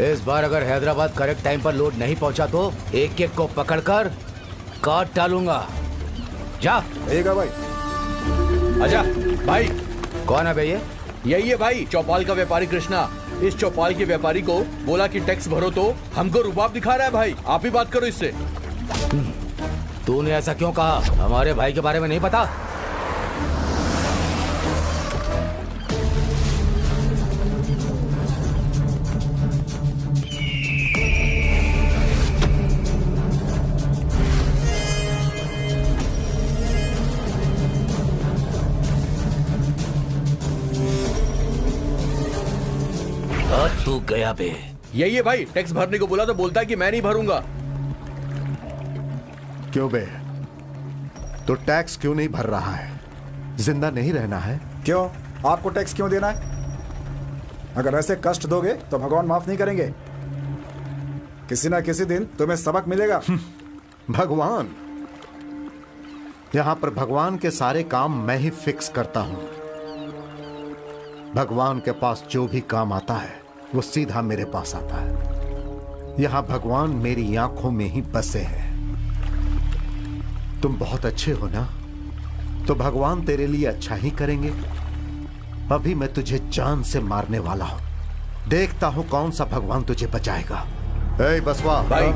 इस बार अगर Hyderabad correct time पर लोड नहीं पहुंचा तो एक एक को पकड़कर काट डालूंगा। जा। ठीक है भाई। आजा भाई। कौन है भाई ये? यही है भाई, चौपाल का व्यापारी कृष्णा। इस चौपाल के व्यापारी को बोला कि टैक्स भरो तो हमको रुबाब दिखा रहा है भाई। आप ही बात करो इससे। तूने ऐसा क्यों कहा? हमारे भाई के बारे में नहीं पता? तू गया बे। यही है भाई, टैक्स भरने को बोला तो बोलता है कि मैं नहीं भरूंगा। क्यों बे? तो टैक्स क्यों नहीं भर रहा है? जिंदा नहीं रहना है? क्यों? आपको टैक्स क्यों देना है? अगर ऐसे कष्ट दोगे तो भगवान माफ नहीं करेंगे। किसी ना किसी दिन तुम्हें सबक मिलेगा। भगवान? यहां पर भगवान के सारे काम मैं ही फिक्स करता हूं। भगवान के पास जो भी काम आता है वो सीधा मेरे पास आता है। यहां भगवान मेरी आंखों में ही बसे हैं। तुम बहुत अच्छे हो ना, तो भगवान तेरे लिए अच्छा ही करेंगे। अभी मैं तुझे जान से मारने वाला हूं। देखता हूं कौन सा भगवान तुझे बचाएगा। ए बसवा भाई।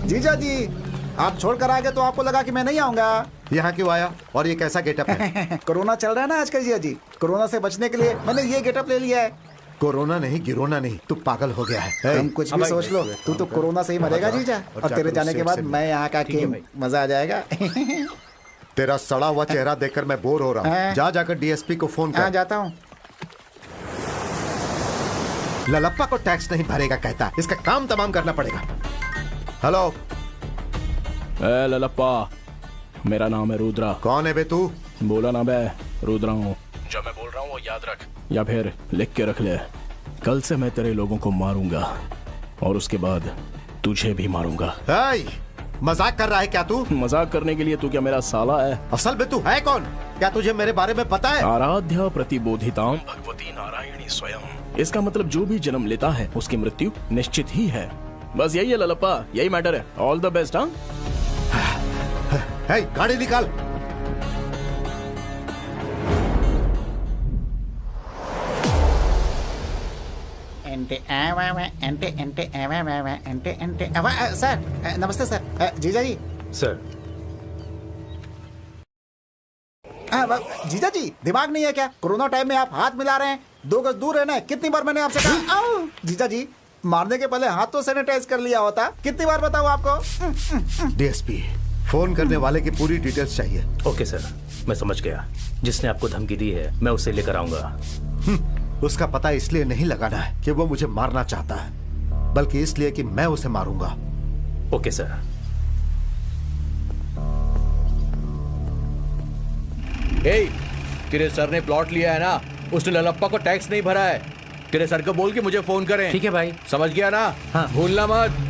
जीजा जी, आप छोड़कर आ गए तो आपको लगा कि मैं नहीं आऊंगा। यहाँ क्यों आया और ये कैसा गेटअप है? कोरोना चल रहा है ना आजकल जीजा जी, कोरोना से बचने के लिए मैंने ये गेटअप ले लिया है। कोरोना नहीं, गिरोना नहीं, तू पागल हो गया है। तुम कुछ भी सोच लो, तू तो कोरोना से ही मरेगा जीजा। और तेरे जाने के बाद मैं यहाँ का किंग, मजा आ जाएगा। तेरा सड़ा हुआ चेहरा देखकर मैं बोर हो रहा हूँ। जा जाकर डीएसपी को फोन कर। हाँ जाता हूँ। ललप्पा को टैक्स नहीं भरेगा कहता, इसका काम तमाम करना पड़ेगा। हेलो ए ललप्पा, मेरा नाम है रुद्रा। कौन है बे तू? बोला ना मैं रुद्रा हूँ। जो मैं बोल रहा हूँ वो याद रख, या फिर लिख के रख ले। कल से मैं तेरे लोगों को मारूंगा और उसके बाद तुझे भी मारूंगा। मजाक कर रहा है क्या तू? मजाक करने के लिए तू क्या मेरा साला है? असल में तू है कौन? क्या तुझे मेरे बारे में पता है? आराध्या प्रतिबोधिताम भगवती नारायणी स्वयं। इसका मतलब जो भी जन्म लेता है उसकी मृत्यु निश्चित ही है। बस यही है ललप्पा, यही मैटर है। All the best. हाँ गाड़ी निकाल। सर नमस्ते सर। जीजा जी। सर। जीजा जी, दिमाग नहीं है क्या? कोरोना टाइम में आप हाथ मिला रहे हैं। 2 गज दूर रहना है। कितनी बार मैंने आपसे कहा? जीजा जी, मारने के पहले हाथ तो सैनिटाइज कर लिया होता। कितनी बार बताऊं आपको? डीएसपी, फोन करने वाले की पूरी डिटेल्स चाहिए। ओके सर, मैं समझ गया। जिसने आपको धमकी दी है मैं उसे लेकर आऊंगा। उसका पता इसलिए नहीं लगाना है कि वो मुझे मारना चाहता है, बल्कि इसलिए कि मैं उसे मारूंगा। Okay sir. तेरे सर ने प्लॉट लिया है ना, उसने ललप्पा को टैक्स नहीं भरा है। तेरे सर को बोल के मुझे फोन करें। ठीक है भाई। समझ गया ना? हाँ। भूलना मत।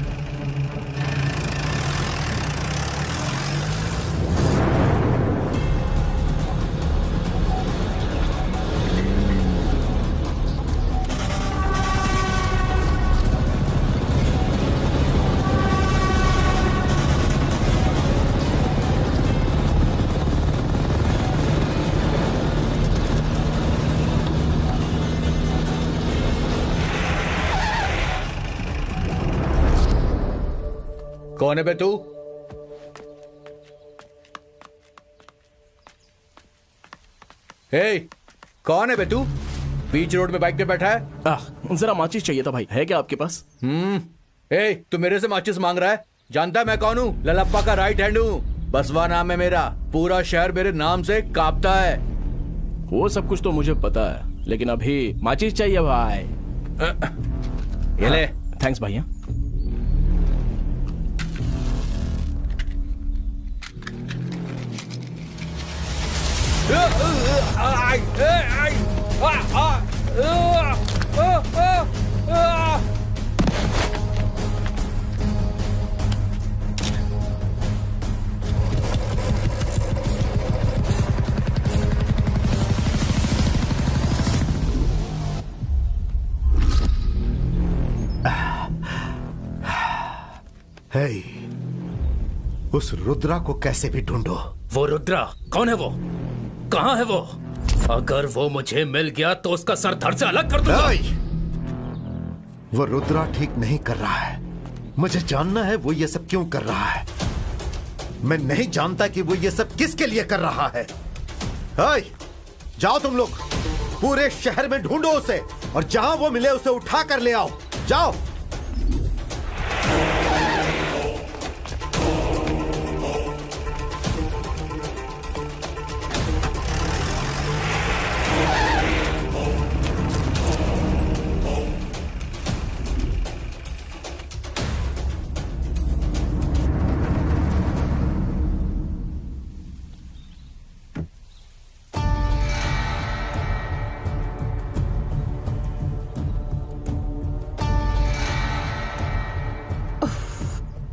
कौन है बे तू? कौन है बे तू? बीच रोड में बाइक पे बैठा है। जरा माचिस चाहिए था भाई, है क्या आपके पास? तू मेरे से माचिस मांग रहा है? जानता है मैं कौन हूँ? ललप्पा का राइट हैंड हूँ। बसवा नाम है मेरा। पूरा शहर मेरे नाम से कांपता है। वो सब कुछ तो मुझे पता है, लेकिन अभी माचिस चाहिए भाई। ये ले। थैंक्स भैया। हे, उस रुद्रा को कैसे भी ढूंढो। वो रुद्रा कौन है? वो कहाँ है? वो अगर वो मुझे मिल गया तो उसका सर धड़ से अलग कर दूंगा। वो रुद्रा ठीक नहीं कर रहा है। मुझे जानना है वो ये सब क्यों कर रहा है। मैं नहीं जानता कि वो ये सब किसके लिए कर रहा है। जाओ तुम लोग, पूरे शहर में ढूंढो उसे, और जहां वो मिले उसे उठा कर ले आओ। जाओ।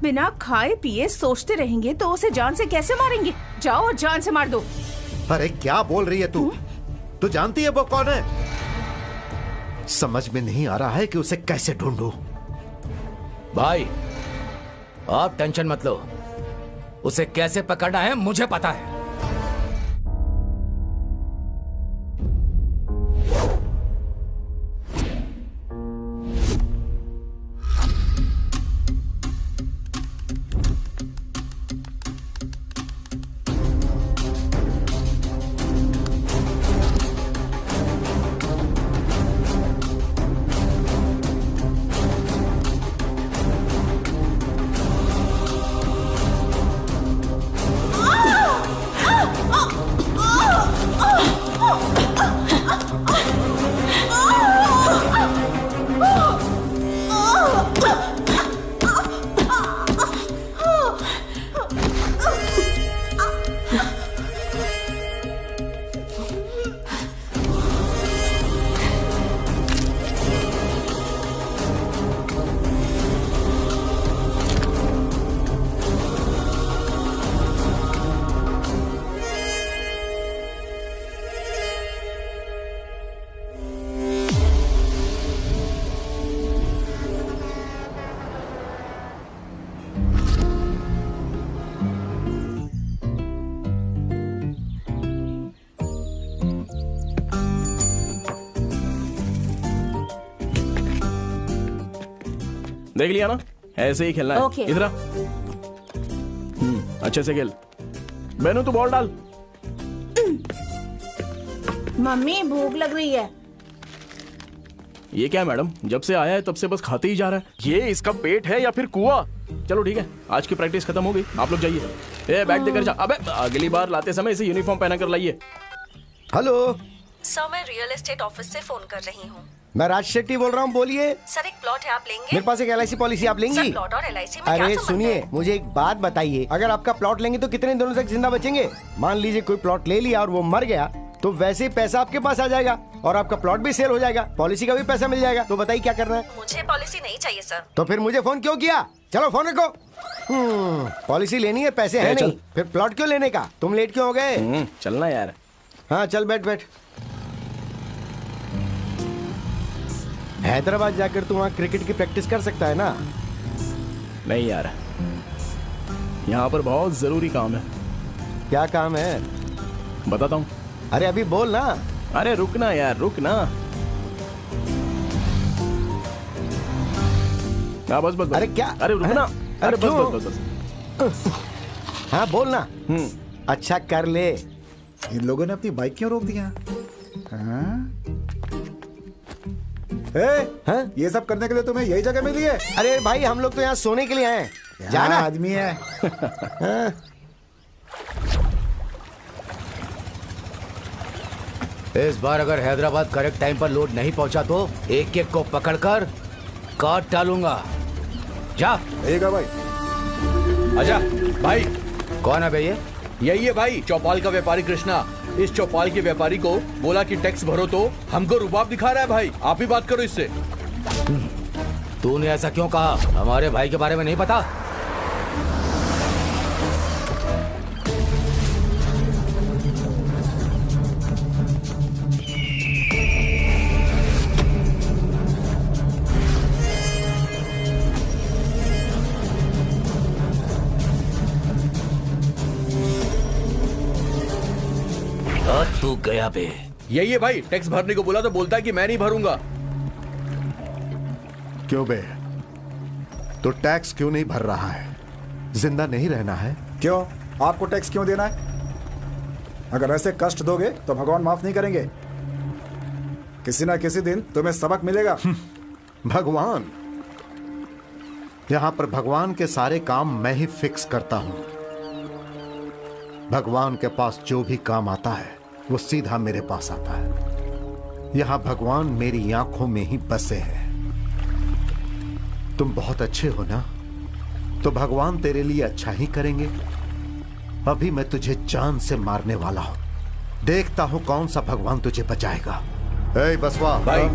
बिना खाए पिए सोचते रहेंगे तो उसे जान से कैसे मारेंगे? जाओ और जान से मार दो। अरे क्या बोल रही है तू? तू जानती है वो कौन है? समझ में नहीं आ रहा है कि उसे कैसे ढूंढूं। भाई आप टेंशन मत लो, उसे कैसे पकड़ना है मुझे पता है। देख लिया ना, ऐसे ही खेलना है। Okay. इधर आ। अच्छे से खेल। बेनू तू बॉल डाल। मम्मी भूख लग रही है। ये क्या है मैडम, जब से आया है तब से बस खाते ही जा रहा है। ये इसका पेट है या फिर कुआं? चलो ठीक है, आज की प्रैक्टिस खत्म हो गई, आप लोग जाइए। ए बैग देकर जा। अबे अगली बार लाते समय इसे यूनिफॉर्म पहना कर लाइए। हेलो सर, मैं रियल एस्टेट ऑफिस से फोन कर रही हूँ। मैं राज शेट्टी बोल रहा हूँ, बोलिए। सर एक प्लॉट है, आप लेंगे? मेरे पास एक LIC पॉलिसी, आप लेंगी? सर प्लॉट और LIC में क्या अरे संबंध सुनिए, है? मुझे एक बात बताइए, अगर आपका प्लॉट लेंगे तो कितने दिनों तक जिंदा बचेंगे? मान लीजिए कोई प्लॉट ले लिया और वो मर गया, तो वैसे ही पैसा आपके पास आ जाएगा और आपका प्लॉट भी सेल हो जाएगा, पॉलिसी का भी पैसा मिल जाएगा। तो बताइए क्या करना है? मुझे पॉलिसी नहीं चाहिए सर। तो फिर मुझे फोन क्यों किया? चलो फोन रखो। पॉलिसी लेनी है, पैसे है नहीं, फिर प्लॉट क्यों लेने का? तुम लेट क्यों हो गए? चलना यार। हाँ चल बैठ बैठ। हैदराबाद जाकर तू वहाँ क्रिकेट की प्रैक्टिस कर सकता है ना? नहीं यार, यहाँ पर बहुत जरूरी काम है। क्या काम है? बताता हूँ। अरे अभी बोल ना। अरे रुकना यार, रुकना। हाँ बस बस बस। अरे क्या? अरे रुकना। अरे बस क्यों? बस बस बस। हाँ बोल ना। अच्छा कर ले। इन लोगों ने अपनी बाइक क्यों रोक दिया? हाँ? हाँ? ये सब करने के लिए तुम्हें यही जगह मिली है? अरे भाई हम लोग तो यहाँ सोने के लिए आए हैं। जाना आदमी है। हाँ? इस बार अगर हैदराबाद करेक्ट टाइम पर लोड नहीं पहुंचा तो एक एक को पकड़कर काट डालूंगा। जा। ठीक है भाई। आजा भाई। कौन है भैया? यही है भाई, चौपाल का व्यापारी कृष्णा। इस चौपाल के व्यापारी को बोला कि टैक्स भरो तो हमको रुबाब दिखा रहा है भाई। आप ही बात करो इससे। तूने ऐसा क्यों कहा? हमारे भाई के बारे में नहीं पता? तू गया बे। यही है भाई, टैक्स भरने को बोला तो बोलता है कि मैं नहीं भरूंगा। क्यों बे, तो टैक्स क्यों नहीं भर रहा है? जिंदा नहीं रहना है? क्यों? आपको टैक्स क्यों देना है? अगर ऐसे कष्ट दोगे तो भगवान माफ नहीं करेंगे। किसी ना किसी दिन तुम्हें सबक मिलेगा। भगवान? यहां पर भगवान के सारे काम मैं ही फिक्स करता हूं। भगवान के पास जो भी काम आता है वो सीधा मेरे पास आता है। यहां भगवान मेरी आंखों में ही बसे हैं। तुम बहुत अच्छे हो ना, तो भगवान तेरे लिए अच्छा ही करेंगे। अभी मैं तुझे जान से मारने वाला हूं। देखता हूं कौन सा भगवान तुझे बचाएगा। ए बसवा भाई,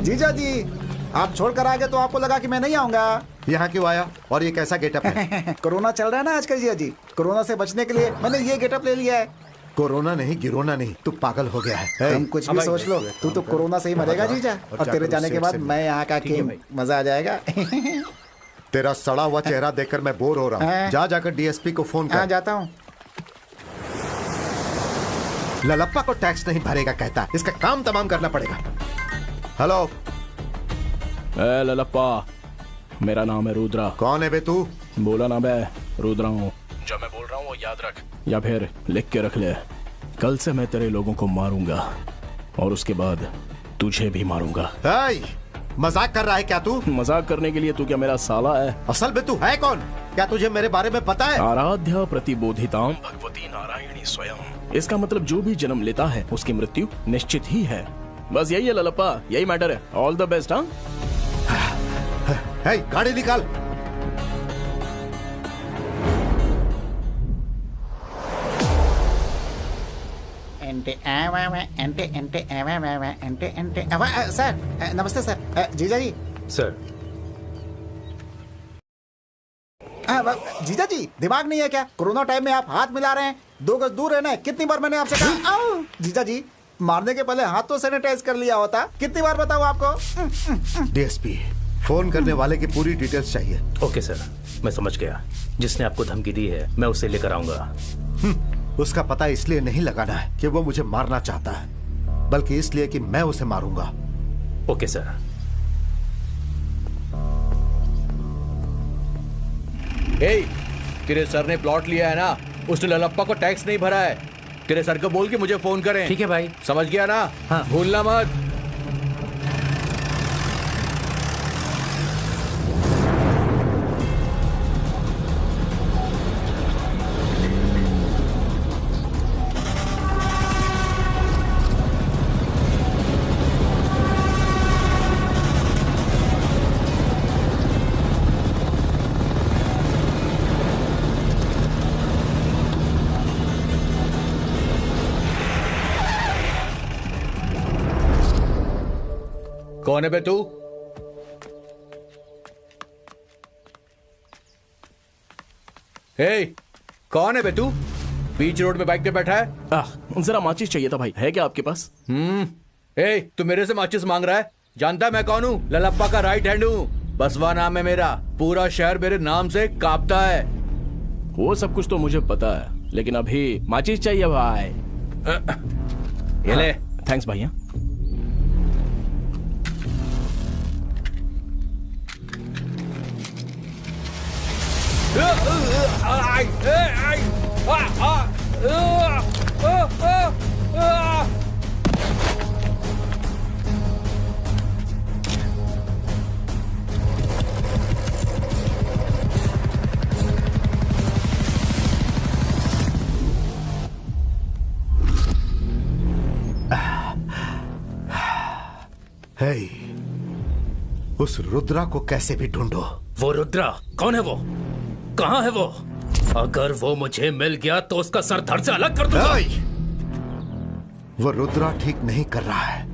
जीजा जी, आप छोड़कर आ गए तो आपको लगा कि मैं नहीं आऊंगा। यहाँ क्यों आया और ये कैसा गेटअप है? कोरोना चल रहा है ना आजकल जीजा जी, कोरोना से बचने के लिए मैंने ये गेटअप ले लिया है। कोरोना नहीं, गिरोना नहीं, तू पागल हो गया है। तुम कुछ भी सोच लो, तू तो कोरोना से ही मरेगा जीजा। और तेरे जाने के बाद मैं यहाँ का कि मजा आ जाएगा। तेरा सड़ा हुआ चेहरा देखकर मैं बोर हो रहा हूँ। जा जाकर डीएसपी को फोन कर। जाता हूँ। ललप्पा को टैक्स नहीं भरेगा कहता, इसका काम तमाम करना पड़ेगा। हेलो ए ललप्पा, मेरा नाम है रुद्रा। कौन है बे तू? बोला ना मैं रुद्रा हूँ। जो मैं बोल रहा हूँ वो याद रख, या फिर लिख के रख ले। कल से मैं तेरे लोगों को मारूंगा और उसके बाद तुझे भी मारूंगा। मजाक कर रहा है क्या तू? मजाक करने के लिए तू क्या मेरा साला है? असल में तू है कौन? क्या तुझे मेरे बारे में पता है? आराध्या प्रतिबोधिताम भगवती नारायणी स्वयं। इसका मतलब जो भी जन्म लेता है उसकी मृत्यु निश्चित ही है। बस यही है ललप्पा, यही मैटर है। All the best. हाँ, गाड़ी निकाल। सर नमस्ते सर। जीजा जी। सर। जीजा जी, दिमाग नहीं है क्या? कोरोना टाइम में आप हाथ मिला रहे हैं, 2 गज दूर रहना है। कितनी बार मैंने आपसे कहा? जीजा जी, मारने के पहले हाथ तो सैनिटाइज कर लिया होता। कितनी बार बताऊं आपको? डीएसपी, फोन करने वाले की पूरी डिटेल्स चाहिए। ओके सर, मैं समझ गया। जिसने आपको धमकी दी है मैं उसे लेकर आऊंगा। उसका पता इसलिए नहीं लगाना है कि वो मुझे मारना चाहता है, बल्कि इसलिए कि मैं उसे मारूंगा। Okay sir. तेरे सर ने प्लॉट लिया है ना, उसने ललप्पा को टैक्स नहीं भरा है। तेरे सर को बोल के मुझे फोन करें। ठीक है भाई। समझ गया ना? हाँ। भूलना मत। कौन है बे तू? कौन है बे तू? बीच रोड में बाइक पे बैठा है। जरा माचिस चाहिए था भाई, है क्या आपके पास? तू मेरे से माचिस मांग रहा है? जानता है मैं कौन हूँ? ललप्पा का राइट हैंड हूँ। बसवा नाम है मेरा। पूरा शहर मेरे नाम से कांपता है। वो सब कुछ तो मुझे पता है, लेकिन अभी माचिस चाहिए भाई। ये ले। थैंक्स भैया। हे, उस रुद्रा को कैसे भी ढूंढो। वो रुद्रा कौन है? वो कहाँ है? वो अगर वो मुझे मिल गया तो उसका सर धड़ से अलग कर दूंगा। वो रुद्रा ठीक नहीं कर रहा है।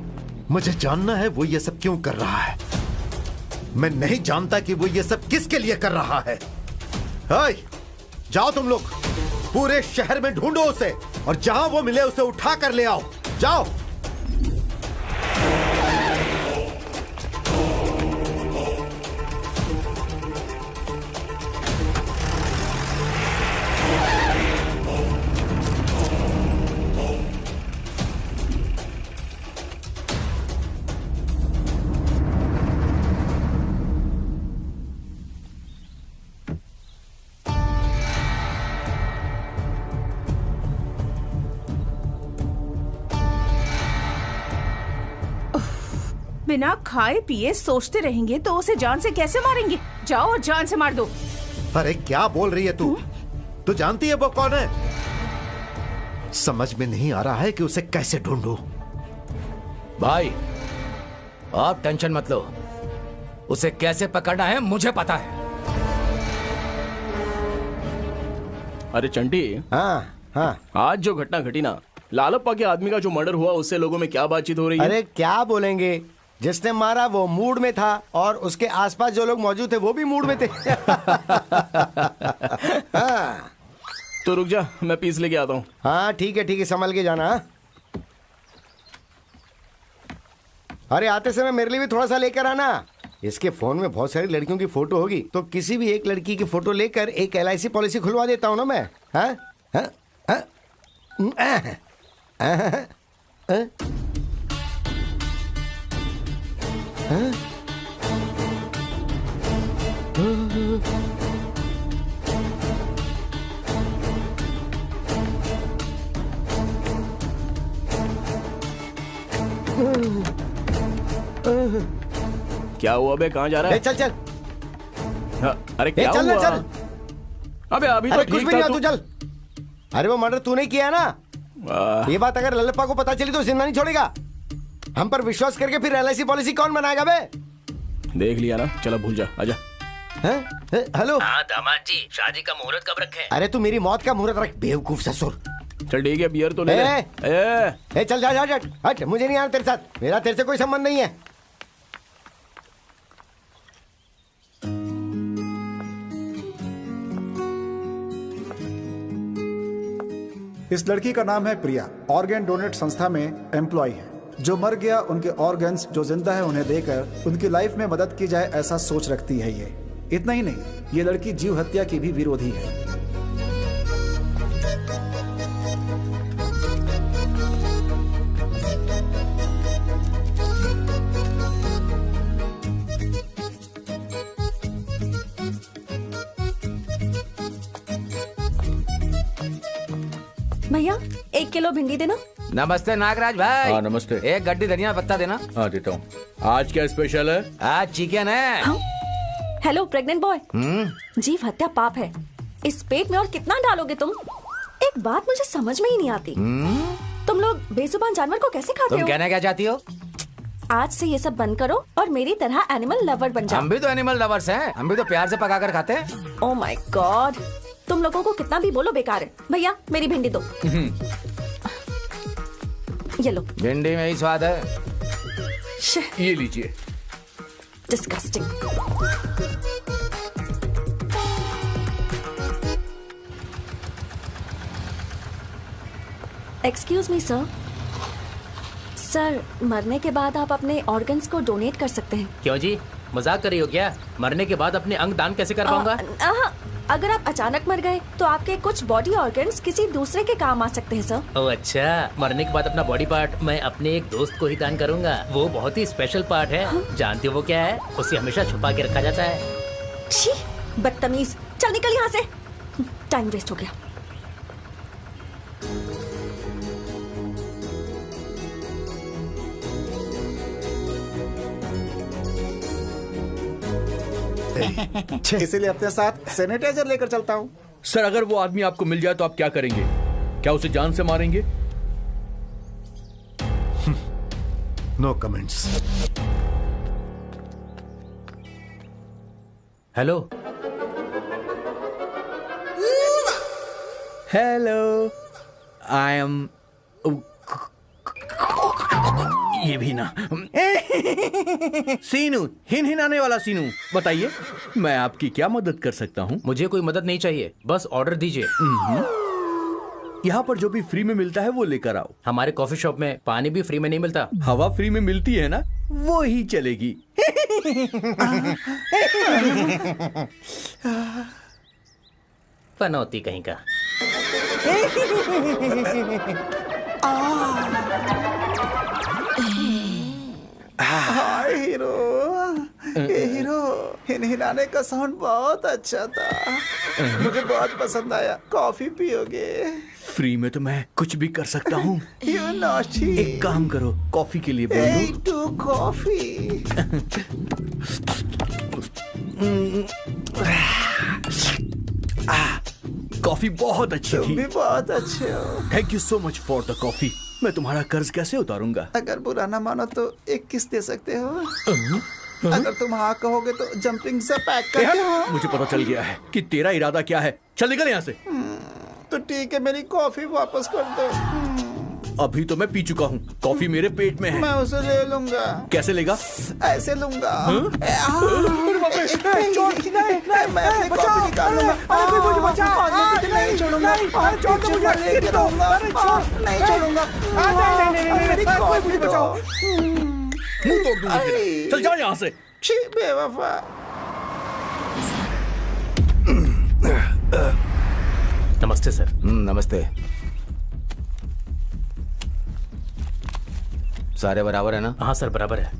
मुझे जानना है वो ये सब क्यों कर रहा है। मैं नहीं जानता कि वो ये सब किसके लिए कर रहा है। हे, जाओ तुम लोग, पूरे शहर में ढूंढो उसे, और जहां वो मिले उसे उठा कर ले आओ। जाओ। बिना खाए पिए सोचते रहेंगे तो उसे जान से कैसे मारेंगे? जाओ और जान से मार दो। अरे क्या बोल रही है तू? तू जानती है वो कौन है? समझ में नहीं आ रहा है कि उसे कैसे ढूंढूं। भाई आप टेंशन मत लो, उसे कैसे पकड़ना है मुझे पता है। अरे चंटी, हाँ हाँ, आज जो घटना घटी ना, लालप्पा के आदमी का जो मर्डर हुआ, उससे लोगों में क्या बातचीत हो रही है? अरे क्या बोलेंगे, जिसने मारा वो मूड में था और उसके आसपास जो लोग मौजूद थे वो भी मूड में थे। हाँ। तो रुक जा, मैं पीस लेके आता हूँ। हाँ ठीक है, संभल के जाना। अरे आते समय मेरे लिए भी थोड़ा सा लेकर आना। इसके फोन में बहुत सारी लड़कियों की फोटो होगी, तो किसी भी एक लड़की की फोटो लेकर एक LIC पॉलिसी खुलवा देता हूँ ना मैं। हाँ हाँ हाँ क्या हुआ बे, कहाँ जा रहा है? चल। हाँ, अरे क्या चल हुआ? चल। अबे अभी तो कुछ ठीक भी था नहीं, तू चल। अरे वो मर्डर तूने किया है ना। ये बात अगर लल्लप्पा को पता चली तो जिंदा नहीं छोड़ेगा। हम पर विश्वास करके फिर LIC पॉलिसी कौन बनाएगा बे? देख लिया ना, चलो भूल जा, आजा। हेलो। हाँ दामाद जी, शादी का मुहूर्त कब रखे? अरे तू मेरी मौत का मुहूर्त रख, बेवकूफ ससुर। चल ठीक है, बियर तो ले ले। चल जा हट, मुझे नहीं आना तेरे साथ, मेरा तेरे से कोई संबंध नहीं है। इस लड़की का नाम है प्रिया, ऑर्गन डोनेट संस्था में एम्प्लॉय है। जो मर गया उनके ऑर्गन्स जो जिंदा है उन्हें देकर उनकी लाइफ में मदद की जाए, ऐसा सोच रखती है ये। इतना ही नहीं, ये लड़की जीव हत्या की भी विरोधी है। भैया 1 किलो भिंडी देना। नमस्ते नागराज भाई। हाँ नमस्ते। एक गड्डी धनिया पत्ता देना। हाँ देता हूँ। आज क्या स्पेशल है? आज चिकन है। हाँ? हेलो प्रेग्नेंट बॉय, जीव हत्या पाप है। इस पेट में और कितना डालोगे तुम? एक बात मुझे समझ में ही नहीं आती, तुम लोग बेजुबान जानवर को कैसे खाते तुम हो? कहना क्या चाहती हो? आज से ये सब बंद करो और मेरी तरह एनिमल लवर बन जाओ। हम भी तो एनिमल लवर्स हैं, हम भी तो प्यार से पका कर खाते हैं। ओह माय गॉड, तुम लोगों को कितना भी बोलो बेकार है। भैया मेरी भिंडी दो। ये लो। भिंडी में ही स्वाद है। ये लीजिए। Disgusting. Excuse me sir. Sir, मरने के बाद आप अपने ऑर्गन्स को डोनेट कर सकते हैं। क्यों जी, मजाक कर रही हो क्या? मरने के बाद अपने अंग दान कैसे कर पाऊंगा? अगर आप अचानक मर गए तो आपके कुछ बॉडी ऑर्गन्स किसी दूसरे के काम आ सकते हैं सर। ओह अच्छा, मरने के बाद अपना बॉडी पार्ट मैं अपने एक दोस्त को ही दान करूंगा। वो बहुत ही स्पेशल पार्ट है। हाँ? जानती हो वो क्या है? उसे हमेशा छुपा के रखा जाता है। छी, बदतमीज, चल निकल यहाँ से, टाइम वेस्ट हो गया। इसीलिए अपने साथ सैनिटाइजर लेकर चलता हूँ। सर अगर वो आदमी आपको मिल जाए तो आप क्या करेंगे? क्या उसे जान से मारेंगे? No comments. Hello hello I am ये भी ना सीनू, हिनहिनाने वाला सीनू। बताइए मैं आपकी क्या मदद कर सकता हूँ? मुझे कोई मदद नहीं चाहिए, बस ऑर्डर दीजिए। यहाँ पर जो भी फ्री में मिलता है वो लेकर आओ। हमारे कॉफी शॉप में पानी भी फ्री में नहीं मिलता। हवा फ्री में मिलती है ना, वो ही चलेगी। पनौती कहीं का। हाय हीरो, हीरो हिनहिनाने का साउंड बहुत अच्छा था, मुझे बहुत पसंद आया। कॉफी पियोगे? फ्री में तो मैं कुछ भी कर सकता हूँ। You naughty. एक काम करो, कॉफी के लिए बोल Hey, टू कॉफी। कॉफी बहुत अच्छी तुम थी। भी बहुत अच्छे हो। Thank you so much for the coffee. मैं तुम्हारा कर्ज कैसे उतारूंगा? अगर बुरा ना मानो तो एक किस दे सकते हो? अगर तुम हाँ कहोगे तो जंपिंग से पैक कर दो। मुझे पता चल गया है कि तेरा इरादा क्या है। चल निकल यहाँ से। तो ठीक है, मेरी कॉफी वापस कर दो। अभी तो मैं पी चुका हूँ, कॉफी मेरे पेट में है। मैं उसे ले लूंगा। कैसे लेगा? ऐसे लूंगा। मैं अपनी कॉफी निकाल लूंगा। नहीं छोड़ूंगा। लेके रहूंगा। नहीं छोड़ूंगा। मेरी कॉफी बचाओ। मुंह तोड़ दूंगा तेरा। चल जा यहाँ से। छी बेवफा। नमस्ते सर। नमस्ते। सारे बराबर है ना? हाँ सर, बराबर है।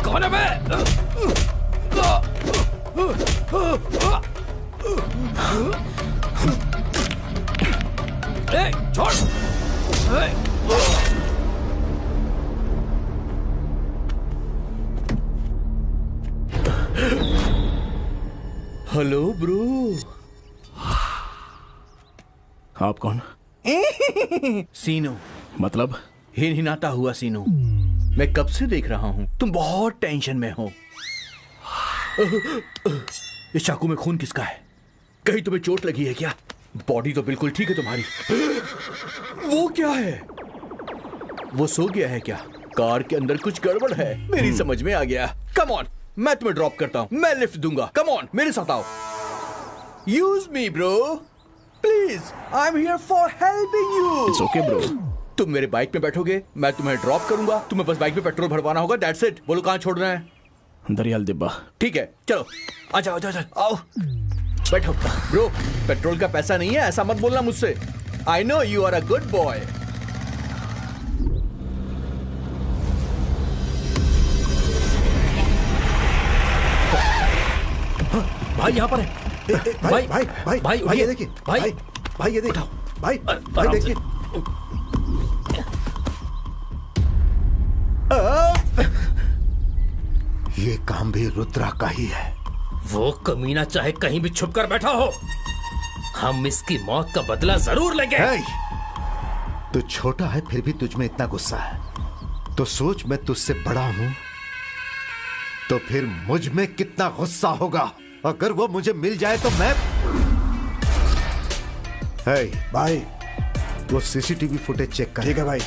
कौन है बे? छोड़। Hello bro. आप कौन? सीनू। मतलब? हिनहिनाता हुआ सीनू। मैं कब से देख रहा हूँ, तुम बहुत टेंशन में हो। इस चाकू में खून किसका है? कहीं तुम्हें चोट लगी है क्या? बॉडी तो बिल्कुल ठीक है तुम्हारी। वो क्या है? वो सो गया है क्या? कार के अंदर कुछ गड़बड़ है। मेरी समझ में आ गया। कम ऑन, मैं तुम्हें ड्रॉप करता हूँ। मैं लिफ्ट दूंगा। कम ऑन, मेरे साथ आओ। Use me bro, please. I am here for helping you. It's okay bro. तुम मेरे बाइक में बैठोगे, मैं तुम्हें ड्रॉप करूंगा। तुम्हें बस बाइक में पेट्रोल भरवाना होगा। That's it. बोलो कहाँ छोड़ना है? दरियाल दिब्बा। ठीक है, चलो आ जाओ, आओ बैठो। ब्रो, पेट्रोल का पैसा नहीं है, ऐसा मत बोलना मुझसे। I know you are a good boy. भाई यहाँ पर है। भाई भाई भाई भाई भाई ये देखिए। भाई भाई ये देखो। भाई भाई देखिए। ये काम भी रुद्रा का ही है। वो कमीना चाहे कहीं भी छुप कर बैठा हो, हम इसकी मौत का बदला जरूर लेंगे। तू छोटा है फिर भी तुझ में इतना गुस्सा है, तो सोच मैं तुझसे बड़ा हूं तो फिर मुझ में कितना गुस्सा होगा। अगर वो मुझे मिल जाए तो मैं भाई वो सीसीटीवी फुटेज चेक कर। ठीक है भाई।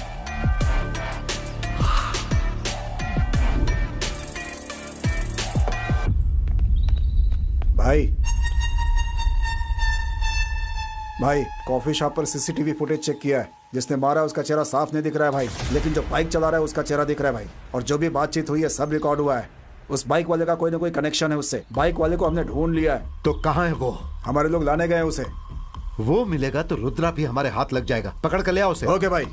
भाई कॉफी शॉप पर सीसीटीवी फुटेज चेक किया है। जिसने मारा उसका चेहरा साफ नहीं दिख रहा है भाई, लेकिन जो बाइक चला रहा है उसका चेहरा दिख रहा है भाई। और जो भी बातचीत हुई है सब रिकॉर्ड हुआ है। उस बाइक वाले का कोई ना कोई कनेक्शन है उससे। बाइक वाले को हमने ढूंढ लिया है। तो कहाँ है वो? हमारे लोग लाने गए हैं उसे। वो मिलेगा तो रुद्रा भी हमारे हाथ लग जाएगा। पकड़ कर ले आओ उसे। ओके भाई।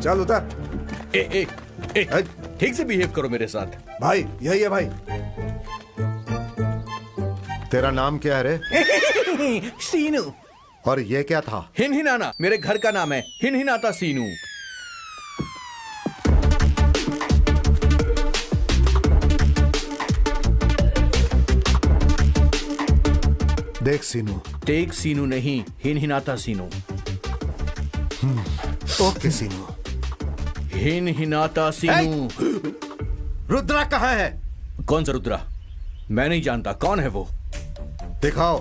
चल उतर। ठीक से बिहेव करो मेरे साथ। भाई यही है भाई। तेरा नाम क्या है रे? सीनू। और ये क्या था? हिनहिनाना मेरे घर का नाम है, हिनहिनाता सीनू। देख सीनू। टेक सीनू नहीं, हिनहिनाता सीनू। ओके सीनू। हिनहिनाता सीनू। रुद्रा कहाँ है? कौन सा रुद्रा? मैं नहीं जानता, कौन है वो? दिखाओ।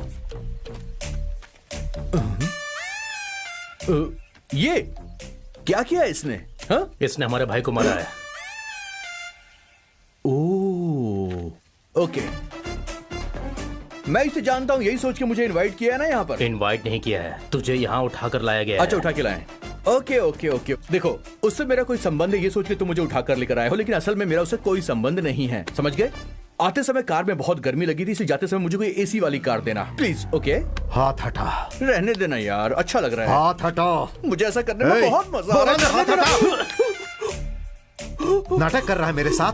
ये क्या किया इसने? हाँ? इसने हमारे भाई को मारा है। ओके, मैं इसे जानता हूँ, यही सोच के मुझे इनवाइट किया है ना यहाँ पर। इनवाइट नहीं किया है, तुझे यहाँ उठाकर लाया गया अच्छा, है। उठा के लाए। ओके ओके ओके, देखो उससे मेरा कोई संबंध है ये सोच के तुम मुझे उठाकर लेकर आए हो, लेकिन असल में मेरा उससे कोई संबंध नहीं है, समझ गए? आते समय कार में बहुत गर्मी लगी थी, इसलिए जाते समय मुझे कोई एसी वाली कार देना प्लीज। ओके, हाथ हटा। रहने देना यार, अच्छा लग रहा है। हाथ हटा। मुझे ऐसा करने में बहुत मजा आ रहा है। नाटक कर रहा है मेरे साथ?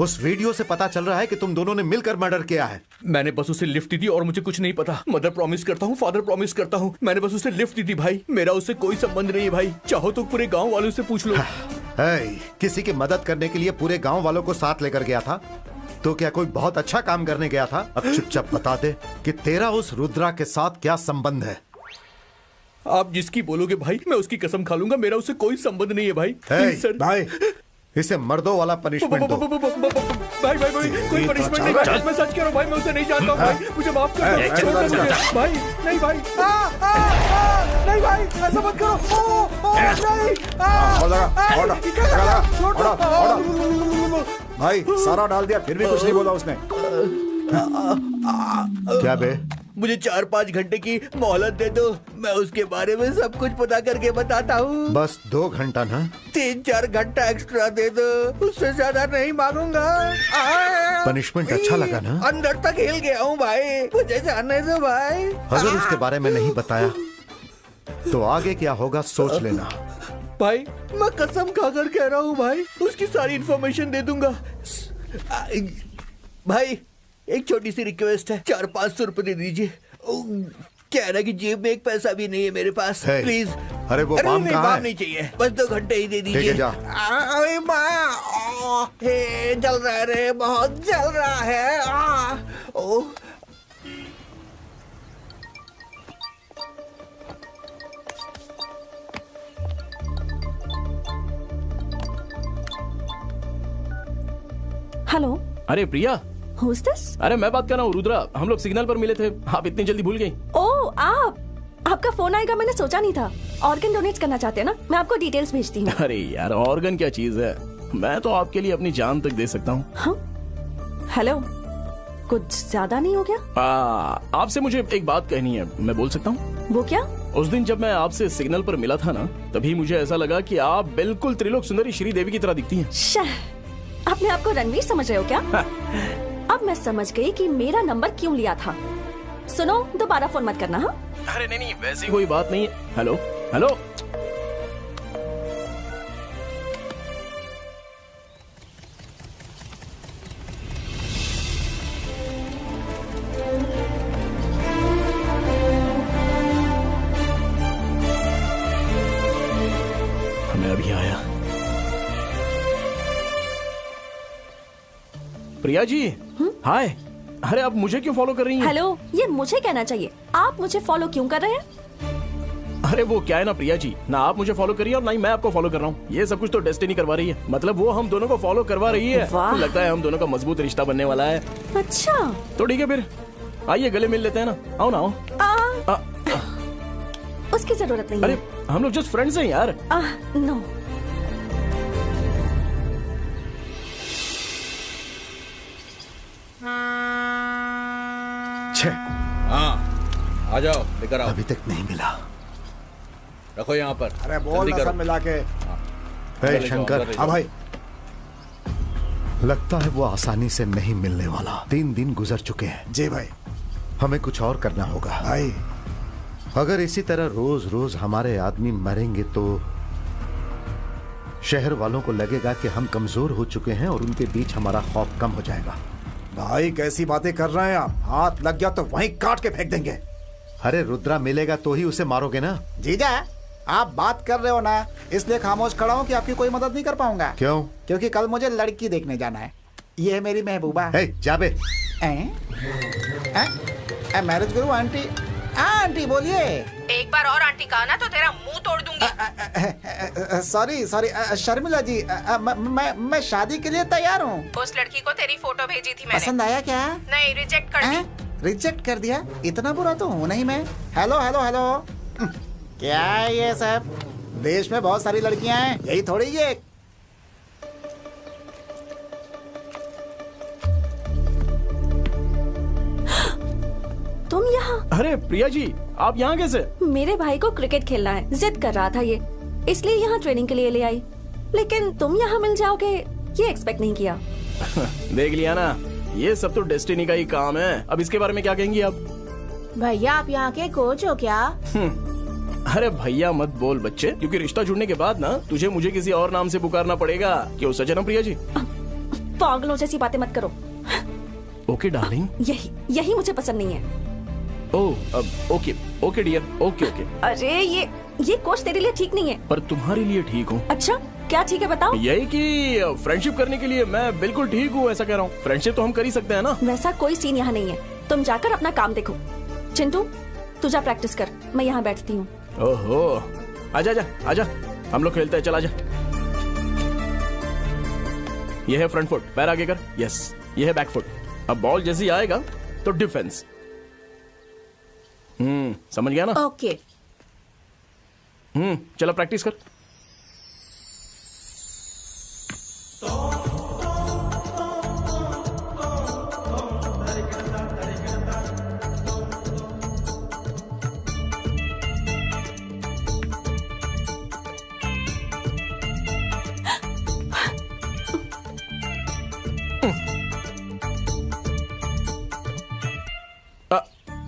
उस वीडियो से पता चल रहा है कि तुम दोनों ने मिलकर मर्डर किया है। मैंने बस उसे लिफ्ट दी थी और मुझे कुछ नहीं पता। मदर प्रॉमिस करता हूँ, फादर प्रॉमिस करता हूँ, मैंने बस उसे लिफ्ट दी थी भाई। मेरा उससे कोई संबंध नहीं है भाई, चाहो तो पूरे गांव वालों से पूछ लो। किसी की मदद करने के लिए पूरे गांव वालों को साथ लेकर गया था तो क्या कोई बहुत अच्छा काम करने गया था? अब चुपचाप बता दे कि तेरा उस रुद्रा के साथ क्या संबंध है। आप जिसकी बोलोगे भाई मैं उसकी कसम खा लूंगा, मेरा उससे कोई संबंध नहीं है भाई। सर भाई, इसे मर्दों वाला पनिशमेंट दो। भाई भाई भाई, कोई पनिशमेंट नहीं भाई, मैं सच कह रहा हूँ भाई, मैं उसे नहीं जानता हूँ भाई, मुझे माफ कर दो। छोड़ दो मुझे भाई। नहीं भाई, नहीं भाई, ऐसा मत करो। भाई सारा डाल दिया फिर भी कुछ नहीं बोला उसने। क्या बे? मुझे 4-5 घंटे की मोहलत दे दो, मैं उसके बारे में सब कुछ पता करके बताता हूँ। बस 2 घंटा ना? 3-4 घंटा एक्स्ट्रा दे दो, उससे ज्यादा नहीं मांगूंगा। पनिशमेंट अच्छा लगा ना? अंदर तक हिल गया हूँ भाई, मुझे जाने दो भाई। अगर उसके बारे में नहीं बताया तो आगे क्या होगा सोच लेना। भाई मैं कसम खाकर कह रहा हूँ भाई, उसकी सारी इन्फॉर्मेशन दे दूंगा। भाई एक छोटी सी रिक्वेस्ट है, 400-500 रुपए दे दीजिए। क्या है ना कि जेब में एक पैसा भी नहीं है मेरे पास, प्लीज। अरे वो बाम कहाँ है? नहीं चाहिए, बस 2 घंटे ही दे दीजिए। ठीक है, जा। जल रहा है रे, बहुत जल रहा है। हेलो। अरे प्रिया। Who's this? अरे मैं बात कर रहा हूँ रुद्रा, हम लोग सिग्नल पर मिले थे, आप इतनी जल्दी भूल गई? ओह आपका फोन आएगा मैंने सोचा नहीं था। ऑर्गन डोनेट करना चाहते हैं ना? मैं आपको डिटेल्स भेजती हूँ। अरे यार ऑर्गन क्या चीज है, मैं तो आपके लिए अपनी जान तक दे सकता हूँ। हाँ? हेलो, कुछ ज्यादा नहीं हो गया? आपसे मुझे एक बात कहनी है, मैं बोल सकता हूँ? वो क्या? उस दिन जब मैं आपसे सिग्नल पर मिला था ना, तभी मुझे ऐसा लगा कि आप बिल्कुल त्रिलोक सुंदरी श्री देवी की तरह दिखती हैं। अपने आप को रणवीर समझ रहे हो क्या? अब मैं समझ गई कि मेरा नंबर क्यों लिया था। सुनो, दोबारा फोन मत करना। हाँ? अरे नहीं, वैसी कोई बात नहीं है। Hello hello. मैं अभी आया। प्रिया जी, हाय। अरे आप मुझे क्यों फॉलो कर रही हैं? हेलो, ये मुझे कहना चाहिए, आप मुझे फॉलो क्यों कर रहे हैं? अरे वो क्या है ना प्रिया जी, ना आप मुझे फॉलो करिए और ना ही मैं आपको फॉलो कर रहा हूँ। ये सब कुछ तो डेस्टिनी करवा रही है, मतलब वो हम दोनों को फॉलो करवा रही है। लगता है हम दोनों का मजबूत रिश्ता बनने वाला है। अच्छा तो ठीक है फिर, आइए गले मिल लेते हैं ना। आओ ना आओ। उसकी जरूरत नहीं। अरे हम लोग जस्ट फ्रेंड्स हैं यार। नो। हाँ आ जाओ, लेकर आओ। अभी तक नहीं मिला। रखो यहाँ पर। अरे बोल ना सब मिला के। शंकर। हाँ भाई। लगता है वो आसानी से नहीं मिलने वाला। 3 दिन गुजर चुके हैं। जी भाई। हमें कुछ और करना होगा भाई। अगर इसी तरह रोज रोज हमारे आदमी मरेंगे तो शहर वालों को लगेगा कि हम कमजोर हो चुके हैं और उनके बीच हमारा खौफ कम हो जाएगा। भाई कैसी बातें कर रहे हैं आप? हाथ लग गया तो वहीं काट के फेंक देंगे। अरे रुद्रा मिलेगा तो ही उसे मारोगे ना। जीजा आप बात कर रहे हो ना, इसलिए खामोश खड़ा हूँ कि आपकी कोई मदद नहीं कर पाऊंगा। क्यों? क्योंकि कल मुझे लड़की देखने जाना है। ये है मेरी महबूबा। जाबे। मैरिज गुरु आंटी। आंटी बोलिए। एक बार और आंटी कहा ना तो तेरा मुंह तोड़ दूंगी। सॉरी शर्मिला जी, मैं शादी के लिए तैयार हूँ। उस लड़की को तेरी फोटो भेजी थी मैंने। पसंद आया क्या? नहीं, रिजेक्ट कर दी। रिजेक्ट कर दिया? इतना बुरा तो हूँ नहीं मैं। हेलो हेलो हेलो, क्या है ये सब? देश में बहुत सारी लड़कियां हैं, यही थोड़ी ये। तुम यहाँ? अरे प्रिया जी, आप यहाँ कैसे? मेरे भाई को क्रिकेट खेलना है, जिद कर रहा था ये, इसलिए यहाँ ट्रेनिंग के लिए ले आई। लेकिन तुम यहाँ मिल जाओगे ये एक्सपेक्ट नहीं किया। देख लिया ना, ये सब तो डेस्टिनी का ही काम है। अब इसके बारे में क्या कहेंगी आप? भैया आप यहाँ के कोच हो क्या? अरे भैया मत बोल बच्चे, क्योंकि रिश्ता जुड़ने के बाद ना तुझे मुझे किसी और नाम से पुकारना पड़ेगा। क्यों सच है ना प्रिया जी? पागलों जैसी बातें मत करो। Okay darling. यही मुझे पसंद नहीं है। Okay dear, okay. अरे ये कोच तेरे लिए ठीक नहीं है। पर तुम्हारे लिए ठीक हूँ। अच्छा क्या ठीक है बताओ? यही कि फ्रेंडशिप करने के लिए मैं बिल्कुल ठीक हूँ, ऐसा कह रहा हूँ। फ्रेंडशिप तो हम कर ही सकते हैं ना। वैसा कोई सीन यहाँ नहीं है, तुम जाकर अपना काम देखो। चिंटू तू जा प्रैक्टिस कर, मैं यहाँ बैठती हूँ। ओहो, आजा हम लोग खेलते हैं, चल आजा। ये है फ्रंट फुट, पैर आगे कर। यस, ये है बैक फुट। अब बॉल जैसे ही आएगा तो डिफेंस। समझ गया ना? ओके। चलो प्रैक्टिस कर।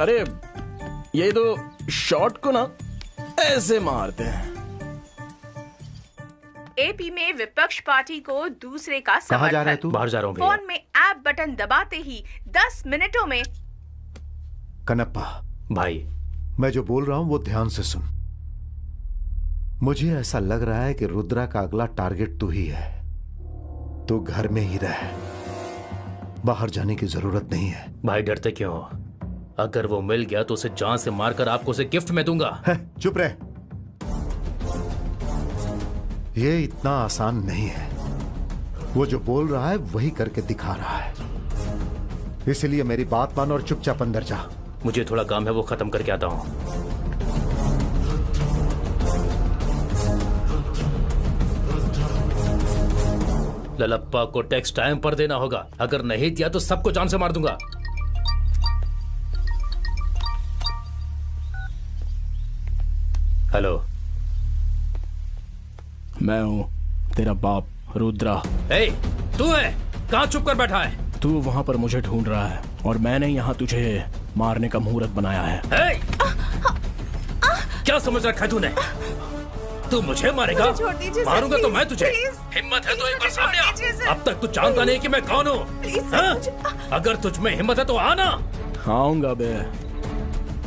अरे ये तो शॉट को ना ऐसे मारते हैं। एपी में विपक्ष पार्टी को दूसरे का समर्थन। कहाँ जा रहा है तू? बाहर जा रहा हूँ भैया। फोन में ऐप बटन दबाते ही 10 मिनटों में। कनप्पा भाई, मैं जो बोल रहा हूं वो ध्यान से सुन। मुझे ऐसा लग रहा है कि रुद्रा का अगला टारगेट तू ही है। तू घर में ही रह, बाहर जाने की जरूरत नहीं है। भाई डरते क्यों? अगर वो मिल गया तो उसे जान से मारकर आपको उसे गिफ्ट में दूंगा। चुप रह, ये इतना आसान नहीं है। वो जो बोल रहा है वही करके दिखा रहा है, इसलिए मेरी बात मान और चुपचाप अंदर जा। मुझे थोड़ा काम है, वो खत्म करके आता हूं। ललप्पा को टैक्स टाइम पर देना होगा, अगर नहीं दिया तो सबको जान से मार दूंगा। हेलो, मैं हूँ तेरा बाप रुद्रा। ए, तू है? कहाँ छुप कर बैठा है? तू वहाँ पर मुझे ढूंढ रहा है और मैंने यहाँ तुझे मारने का मुहूर्त बनाया है। क्या समझ रखा है तूने? तू मुझे मारेगा? मारूंगा तो मैं तुझे। हिम्मत है तो एक बार सामने आ। अब तक तू जानता नहीं कि मैं कौन हूँ। अगर तुझ में हिम्मत है तो आना। आऊंगा बे,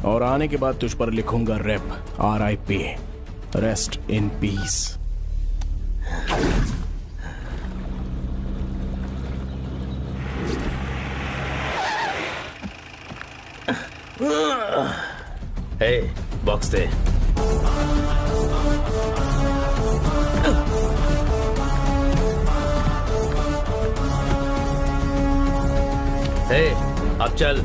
और आने के बाद तुझ पर लिखूंगा rap RIP, rest in peace. Box दे। अब चल।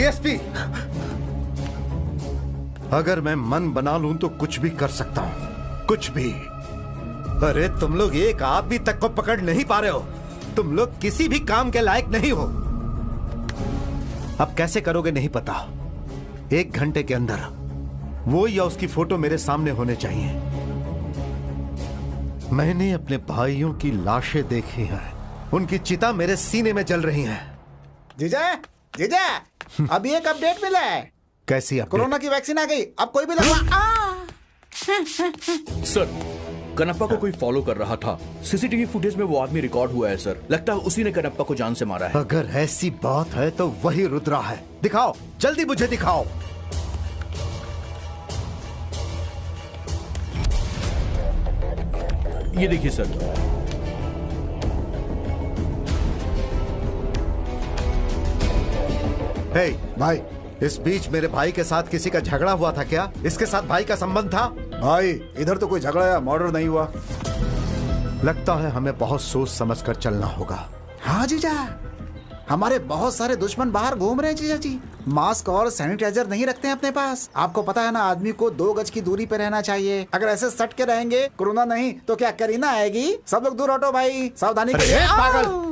डीएसपी, अगर मैं मन बना लूं तो कुछ भी कर सकता हूं, कुछ भी। अरे तुम लोग एक आदमी तक को पकड़ नहीं पा रहे हो। तुम लोग किसी भी काम के लायक नहीं हो। अब कैसे करोगे नहीं पता। 1 घंटे के अंदर वो या उसकी फोटो मेरे सामने होने चाहिए। मैंने अपने भाइयों की लाशें देखी हैं, उनकी चिता मेरे सीने में जल रही है। जीजा, जीजा, अभी एक अपडेट मिला है। कैसी अपडेट? कोरोना की वैक्सीन आ गई, अब कोई भी लगवा। सर, कनप्पा को कोई फॉलो कर रहा था। सीसीटीवी फुटेज में वो आदमी रिकॉर्ड हुआ है सर। लगता है उसी ने कनप्पा को जान से मारा है। अगर ऐसी बात है तो वही रुद्रा है। दिखाओ, जल्दी मुझे दिखाओ। ये देखिए सर। हे भाई, इस बीच मेरे भाई के साथ किसी का झगड़ा हुआ था क्या? इसके साथ भाई का संबंध था? भाई, इधर तो कोई झगड़ा या मर्डर नहीं हुआ। लगता है हमें बहुत सोच समझकर चलना होगा। हाँ जीजा, हमारे बहुत सारे दुश्मन बाहर घूम रहे हैं जीजा जी। मास्क और सैनिटाइजर नहीं रखते हैं अपने पास। आपको पता है ना, आदमी को 2 गज की दूरी पे रहना चाहिए। अगर ऐसे सट के रहेंगे, कोरोना नहीं तो क्या करीना आएगी। सब लोग दूर हटो भाई, सावधानी के लिए। पागल,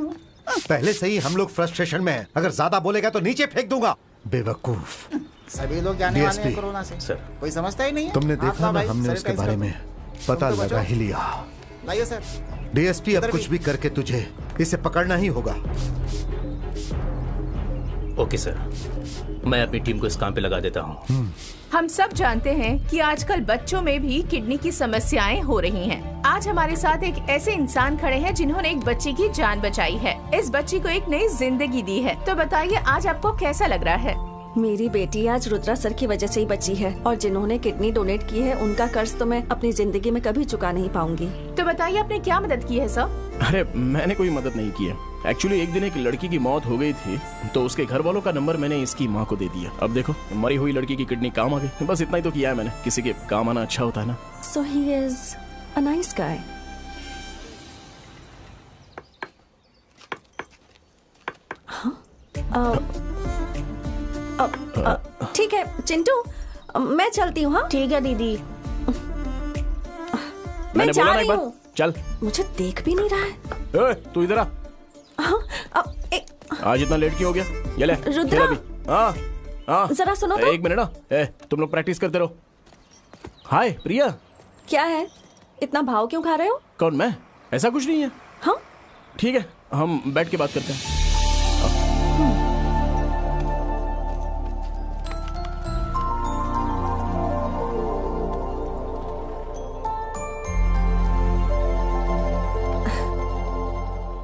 पहले से ही हम लोग फ्रस्ट्रेशन में हैं। अगर ज्यादा बोलेगा तो नीचे फेंक दूंगा। बेवकूफ। सभी लोग जाने वाले हैं कोरोना से। सर, कोई समझता ही नहीं है। तुमने देखा ना, हमने उसके बारे में पता लगा ही लिया। लाइए सर। डीएसपी, अब कुछ भी करके तुझे इसे पकड़ना ही होगा। ओके सर, मैं अपनी टीम को इस काम पे लगा देता हूँ। हम सब जानते हैं कि आजकल बच्चों में भी किडनी की समस्याएं हो रही हैं। आज हमारे साथ एक ऐसे इंसान खड़े हैं जिन्होंने एक बच्ची की जान बचाई है, इस बच्ची को एक नई जिंदगी दी है। तो बताइए, आज आपको कैसा लग रहा है? मेरी बेटी आज रुद्रा सर की वजह से ही बची है, और जिन्होंने किडनी डोनेट की है उनका कर्ज तो मैं अपनी जिंदगी में कभी चुका नहीं पाऊंगी। तो बताइए, आपने क्या मदद की है सर? अरे मैंने कोई मदद नहीं की है। एक्चुअली एक दिन एक लड़की की मौत हो गई थी, तो उसके घर वालों का नंबर मैंने इसकी माँ को दे दिया। अब देखो, मरी हुई लड़की की किडनी काम आ गई। बस इतना ही तो किया है मैंने। किसी के काम आना अच्छा होता है ना। So he is a nice guy. ठीक है चिंटू, मैं चलती हूँ। हाँ ठीक है दीदी। मैंने जा बोला ना रही एक बार, हूँ। चल। मुझे देख भी नहीं रहा है। तू इधर आ। आज इतना लेट क्यों हो गया? ये ले, रुद्रा। हाँ हाँ, जरा सुनो तो। 1 मिनट ना। तुम लोग प्रैक्टिस करते रहो। हाय प्रिया। क्या है, इतना भाव क्यों खा रहे हो? कौन, मैं? ऐसा कुछ नहीं है। हाँ ठीक है, हम बैठ के बात करते हैं।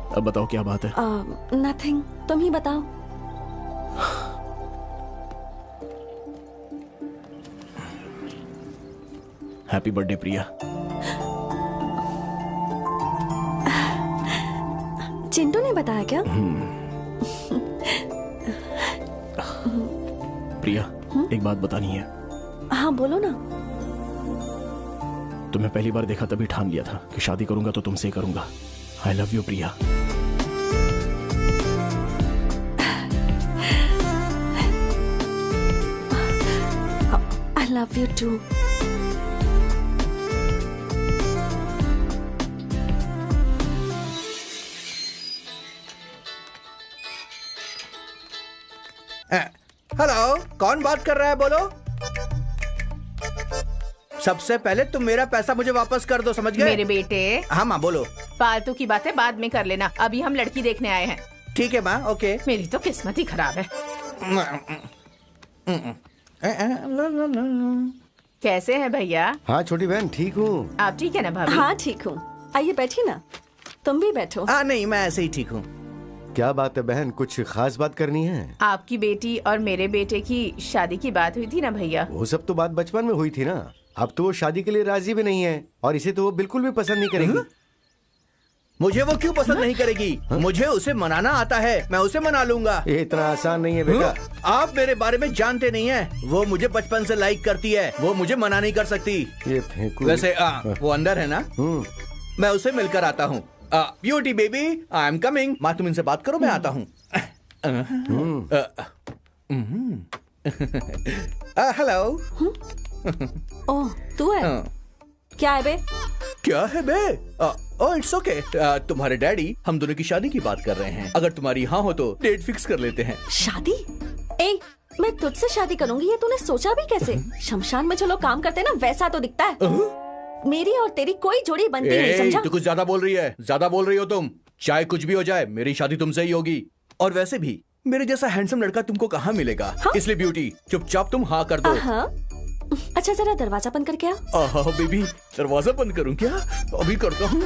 अब बताओ क्या बात है? नथिंग, तुम ही बताओ। हैप्पी बर्थडे प्रिया। चिंटू ने बताया क्या? प्रिया, एक बात बतानी है। हाँ बोलो ना। तुम्हें पहली बार देखा तभी ठान लिया था कि शादी करूंगा तो तुमसे ही करूंगा। I love you Priya. I love you too. Hello, कौन बात कर रहा है? बोलो। सबसे पहले तुम मेरा पैसा मुझे वापस कर दो, समझ गए? मेरे बेटे। हाँ माँ, बोलो। फालतू की बातें बाद में कर लेना, अभी हम लड़की देखने आए हैं। ठीक है माँ, ओके। मेरी तो किस्मत ही खराब है। कैसे हैं भैया? हाँ छोटी बहन, ठीक हूँ। आप ठीक है ना भाभी? हाँ ठीक हूँ। आइए बैठिए ना। तुम भी बैठो। नहीं, मैं ऐसे ही ठीक हूँ। क्या बात है बहन, कुछ खास बात करनी है? आपकी बेटी और मेरे बेटे की शादी की बात हुई थी ना भैया? वो सब तो बात बचपन में हुई थी ना। अब तो वो शादी के लिए राजी भी नहीं है, और इसे तो वो बिल्कुल भी पसंद नहीं करेगी। मुझे वो क्यों पसंद नहीं करेगी? मुझे उसे मनाना आता है, मैं उसे मना लूंगा। ये इतना आसान नहीं है बेटा। आप मेरे बारे में जानते नहीं हैं। वो मुझे बचपन से लाइक करती है, वो मुझे मना नहीं कर सकती। ये फेंकू। वैसे वो अंदर है ना? मैं उसे मिलकर आता हूँ। Beauty baby, I am coming. माँ तुम इनसे बात करो, मैं आता हूँ। हेलो। ओह तू है? क्या है बे? क्या है बे? Oh it's okay. तुम्हारे डैडी हम दोनों की शादी की बात कर रहे हैं। अगर तुम्हारी हाँ हो तो डेट फिक्स कर लेते हैं। शादी? ए, मैं तुझसे शादी करूंगी ये तूने सोचा भी कैसे? शमशान में जो लोग काम करते हैं ना वैसा तो दिखता है। मेरी और तेरी कोई जोड़ी बनती नहीं, समझा? तू कुछ ज्यादा बोल रही है, ज्यादा बोल रही हो तुम। चाहे कुछ भी हो जाए मेरी शादी तुमसे ही होगी। और वैसे भी मेरे जैसा हैंडसम लड़का तुमको कहाँ मिलेगा? हाँ? इसलिए ब्यूटी चुपचाप तुम हाँ कर दो। अच्छा जरा दरवाजा बंद करके आ। बेबी दरवाजा बंद करूं क्या? अभी करता हूँ।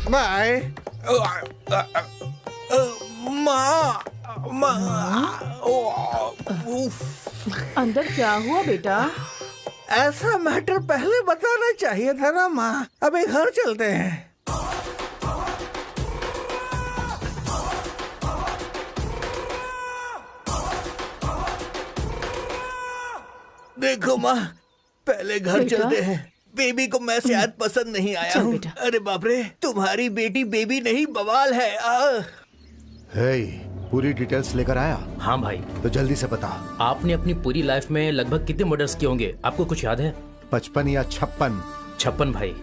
बाय। अंदर क्या हुआ बेटा? ऐसा मैटर पहले बताना चाहिए था ना माँ। अभी घर चलते हैं। देखो माँ, पहले घर चलते हैं। बेबी को मैं शायद पसंद नहीं आया हूँ। अरे बाप रे, तुम्हारी बेटी बेबी नहीं बवाल है। हे, पूरी डिटेल्स लेकर आया? हाँ भाई। तो जल्दी से बता। आपने अपनी पूरी लाइफ में लगभग कितने मर्डर्स किए होंगे? आपको कुछ याद है? 55 या 56। 56 भाई।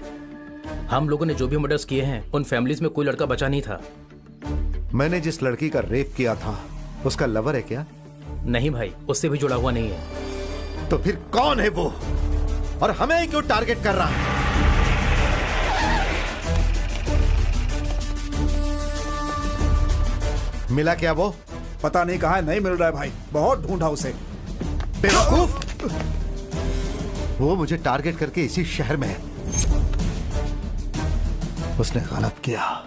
हम लोगों ने जो भी मर्डर्स किए हैं उन फैमिलीज में कोई लड़का बचा नहीं था। मैंने जिस लड़की का रेप किया था उसका लवर है क्या? नहीं भाई, उससे भी जुड़ा हुआ नहीं है। तो फिर कौन है वो और हमें ही क्यों टारगेट कर रहा है? मिला क्या वो? पता नहीं कहाँ है, नहीं मिल रहा है भाई। बहुत ढूंढा उसे। बेवकूफ! वो मुझे टारगेट करके इसी शहर में है। उसने गलत किया,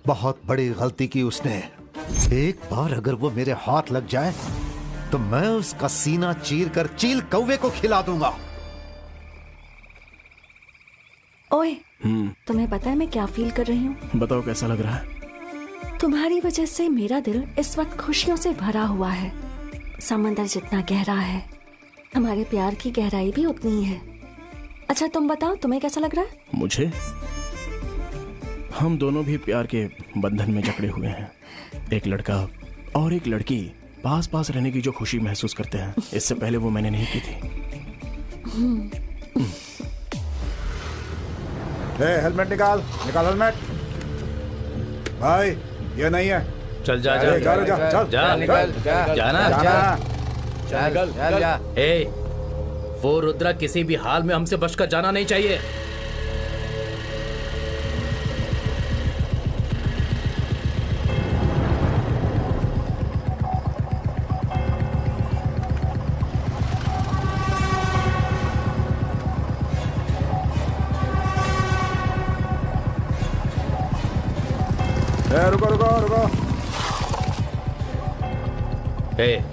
बहुत बड़ी गलती की उसने। एक बार अगर वो मेरे हाथ लग जाए तो मैं उसका सीना चीर कर चील कौवे को खिला दूंगा। ओए, तुम्हें पता है मैं क्या फील कर रही हूँ? बताओ कैसा लग रहा है? तुम्हारी वजह से मेरा दिल इस वक्त खुशियों से भरा हुआ है। समंदर जितना गहरा है, हमारे प्यार की गहराई भी उतनी ही है। अच्छा तुम बताओ, तुम्हें कैसा लग रहा है? मुझे, हम दोनों भी प्यार के बंधन में जकड़े हुए हैं। एक लड़का और एक लड़की पास पास रहने की जो खुशी महसूस करते हैं, इससे पहले वो मैंने नहीं की थी। हेलमेट निकाल हेलमेट। भाई ये नहीं है। चल जा जा जा जा जा जा, निकल, जाना जा। ए, वो रुद्रा किसी भी हाल में हमसे बचकर जाना नहीं चाहिए। रुको रुको रुको।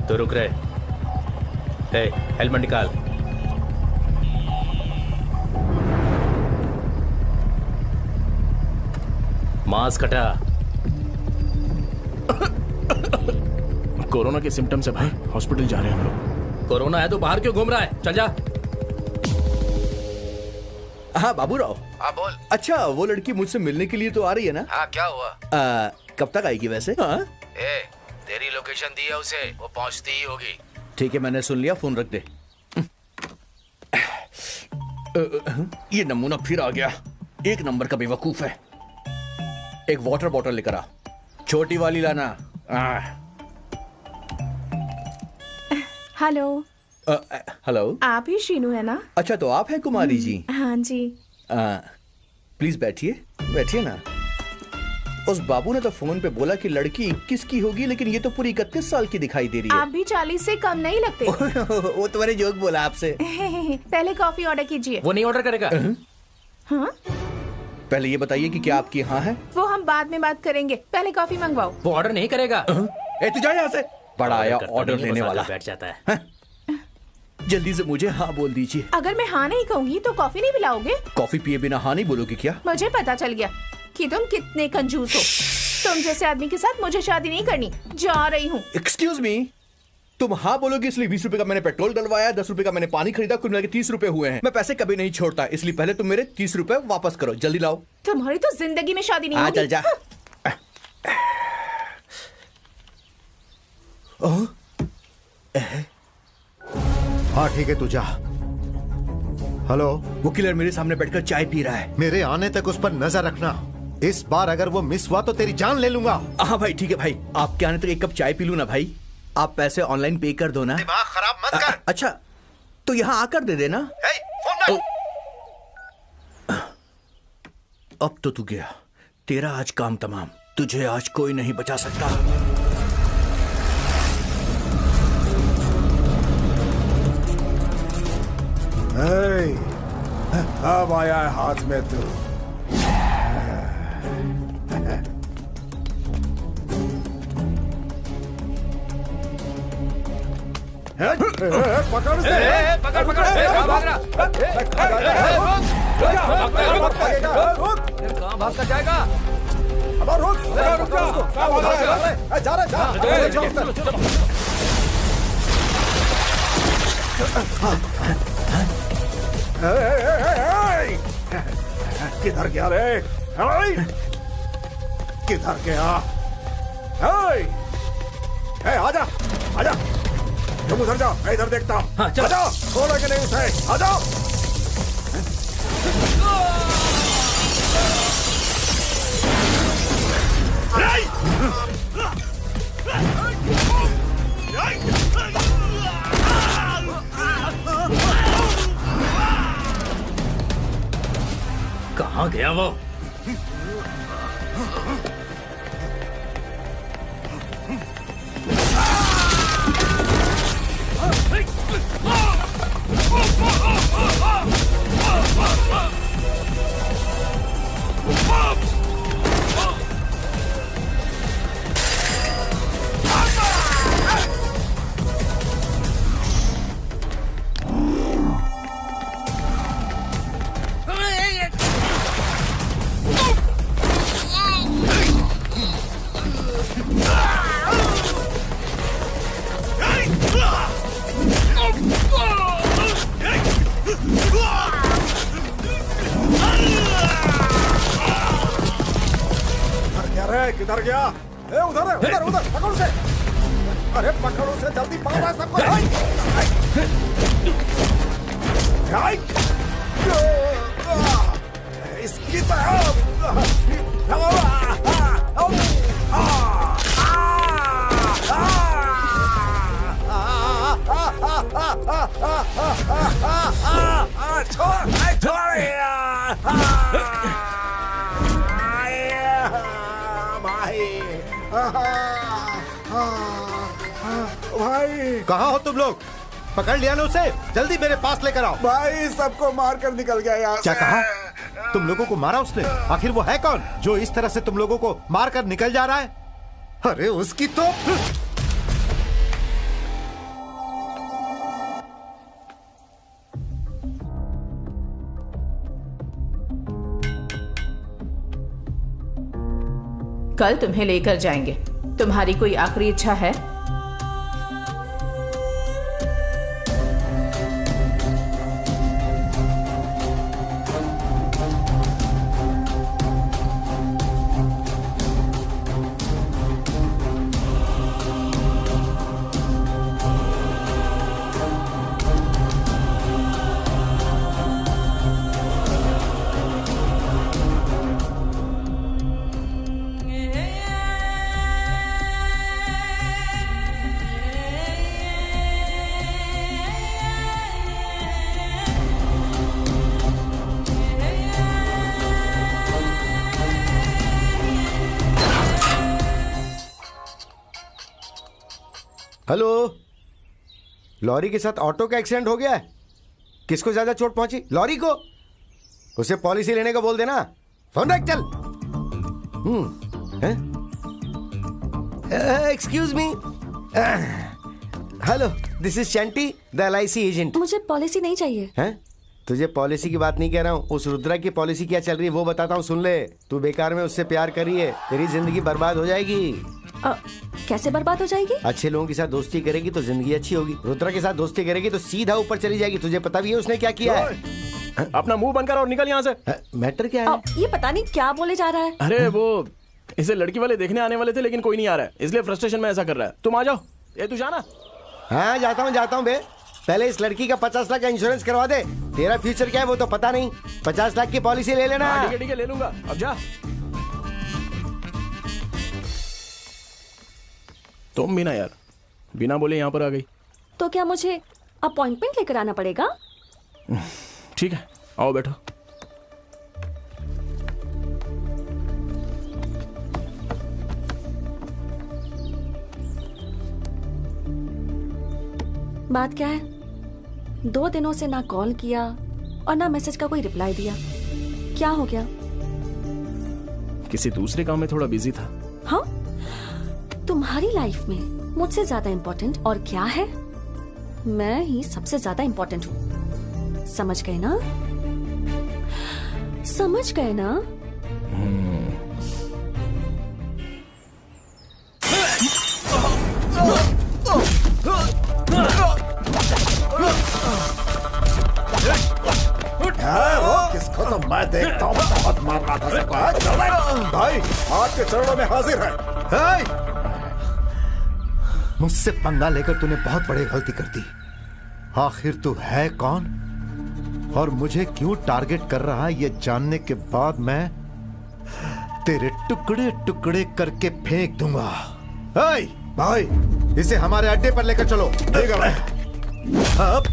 तो रुक रहे। हेलमेट निकाल। मास्क हटा। कोरोना के सिम्टम्स है भाई, हॉस्पिटल जा रहे हैं हम लोग। कोरोना है तो बाहर क्यों घूम रहा है? चल जा। हाँ बाबूराव। हाँ बोल। अच्छा वो लड़की मुझसे मिलने के लिए तो आ रही है ना? हाँ क्या हुआ? कब तक आएगी वैसे? हाँ तेरी लोकेशन दी है उसे, वो पहुंचती ही होगी। ठीक है, मैंने सुन लिया, फोन रख दे। ये नमूना फिर आ गया, एक नंबर का बेवकूफ है। एक वाटर बॉटल लेकर आ, छोटी वाली लाना। हेलो। हेलो, आप ही शीनू है ना? अच्छा तो आप हैं कुमारी जी? हाँ जी। प्लीज बैठिए, बैठिए ना। उस बाबू ने तो फोन पे बोला कि लड़की 21 की होगी, लेकिन ये तो पूरी 31 साल की दिखाई दे रही है। आप भी 40 से कम नहीं लगते। वो तुम्हारे जोक बोला आपसे। पहले कॉफी ऑर्डर कीजिए। वो नहीं ऑर्डर करेगा। हाँ? पहले ये बताइए कि क्या आपकी हाँ है? वो हम बाद में बात करेंगे, पहले कॉफी मंगवाओ। वो ऑर्डर नहीं करेगा। तू जा यहाँ से। बड़ा आया ऑर्डर लेने वाला। बैठ जाता है। जल्दी से मुझे हाँ बोल दीजिए। अगर मैं हाँ नहीं कहूँगी तो कॉफी नहीं पिलाओगे? कॉफी पिए बिना हाँ नहीं बोलोगे क्या? मुझे पता चल गया कि तुम कितने कंजूस हो। तुम जैसे आदमी के साथ मुझे शादी नहीं करनी। जा रही हूँ। एक्सक्यूज मी, तुम हाँ बोलोगे इसलिए 20 रुपए का मैंने पेट्रोल डलवाया, 10 रुपए का मैंने पानी खरीदा, कुल मिला के 30 रुपए हुए हैं। मैं पैसे कभी नहीं छोड़ता, इसलिए पहले तुम मेरे 30 रुपए वापस करो, जल्दी लाओ। तुम्हारी तो जिंदगी में शादी नहीं होगी। चल जा। हाँ ठीक है, तू जा। हेलो, वो किलर मेरे सामने बैठकर चाय पी रहा है। मेरे आने तक उस पर नजर रखना। इस बार अगर वो मिस हुआ तो तेरी जान ले लूंगा। हाँ भाई ठीक है भाई, आपके आने तक एक कप चाय पी लूं ना भाई। आप पैसे ऑनलाइन पे कर दो ना। दिमाग खराब मत कर। अच्छा तो यहाँ आकर दे देना। फोन अब तो तू गया, तेरा आज काम तमाम। तुझे आज कोई नहीं बचा सकता। अब आया है हाथ में तू। पकड़ से। पकड़ पकड़, कहाँ भाग रहा? कहाँ भाग कर जाएगा? अब रुक जा किधर गया रे? किधर गया? आजा आजा, तुम उधर जाओ, मैं इधर देखता हूँ। हाँ, चलो। आ जाओ, खोलोगे नहीं उसे, आ जाओ। कहाँ गया वो? किधर गया? उधर है, उधर उधर, पकड़ो उसे। अरे पकड़ो उसे, जल्दी पकड़ो है सबको। इसकी भाई कहाँ हो तुम लोग? पकड़ लिया ना उसे, जल्दी मेरे पास लेकर आओ। भाई सबको मार कर निकल गया यहाँ क्या से। कहा? तुम लोगों को मारा उसने? आखिर वो है कौन जो इस तरह से तुम लोगों को मार कर निकल जा रहा है? अरे उसकी तो कल तुम्हें लेकर जाएंगे। तुम्हारी कोई आखिरी इच्छा है? हेलो, लॉरी के साथ ऑटो का एक्सीडेंट हो गया है। किसको ज्यादा चोट पहुंची? लॉरी को। उसे पॉलिसी लेने को बोल देना। फोन रख, चल। Excuse me, hello, this is Chanti, the LIC agent. मुझे पॉलिसी नहीं चाहिए। हैं? तुझे पॉलिसी की बात नहीं कह रहा हूँ, उस रुद्रा की पॉलिसी क्या चल रही है वो बताता हूँ, सुन ले। तू बेकार में उससे प्यार करी है, तेरी जिंदगी बर्बाद हो जाएगी। कैसे बर्बाद हो जाएगी? अच्छे लोगों के साथ दोस्ती करेगी तो जिंदगी अच्छी होगी। रुद्रा के साथ दोस्ती करेगी तो सीधा ऊपर चली जाएगी। तुझे पता भी है उसने क्या किया है? अपना मुंह बंद कर और निकल यहाँ से। मैटर क्या है? ये पता नहीं क्या बोले जा रहा है। अरे वो इसे लड़की वाले देखने आने वाले थे लेकिन कोई नहीं आ रहा है, इसलिए फ्रस्ट्रेशन में ऐसा कर रहा है। तुम आ जाओ। ये तू जाना। हाँ जाता हूँ बे। पहले इस लड़की का 50 लाख का इंश्योरेंस करवा दे। तेरा फ्यूचर क्या है वो तो पता नहीं। 50 लाख की पॉलिसी ले लेना। ठीक है ले लूंगा। अब जा। तुम भी ना यार, बिना बोले यहाँ पर आ गई। तो क्या मुझे अपॉइंटमेंट लेकर आना पड़ेगा? ठीक है, आओ बैठो। बात क्या है? 2 दिनों से ना कॉल किया और ना मैसेज का कोई रिप्लाई दिया। क्या हो गया? किसी दूसरे काम में थोड़ा बिजी था। हाँ? तुम्हारी लाइफ में मुझसे ज्यादा इम्पोर्टेंट और क्या है? मैं ही सबसे ज्यादा इम्पोर्टेंट हूँ। समझ गए ना? समझ गए ना? वो किसको तो मैं देखता हूँ बहुत मार रहा था सबको। भाई आपके चरणों में हाजिर है। मुझसे पंगा लेकर तूने बहुत बड़ी गलती कर दी। आखिर तू है कौन और मुझे क्यों टारगेट कर रहा है, ये जानने के बाद मैं तेरे टुकड़े टुकड़े करके फेंक दूंगा। भाई इसे हमारे अड्डे पर लेकर चलो। ठीक है अब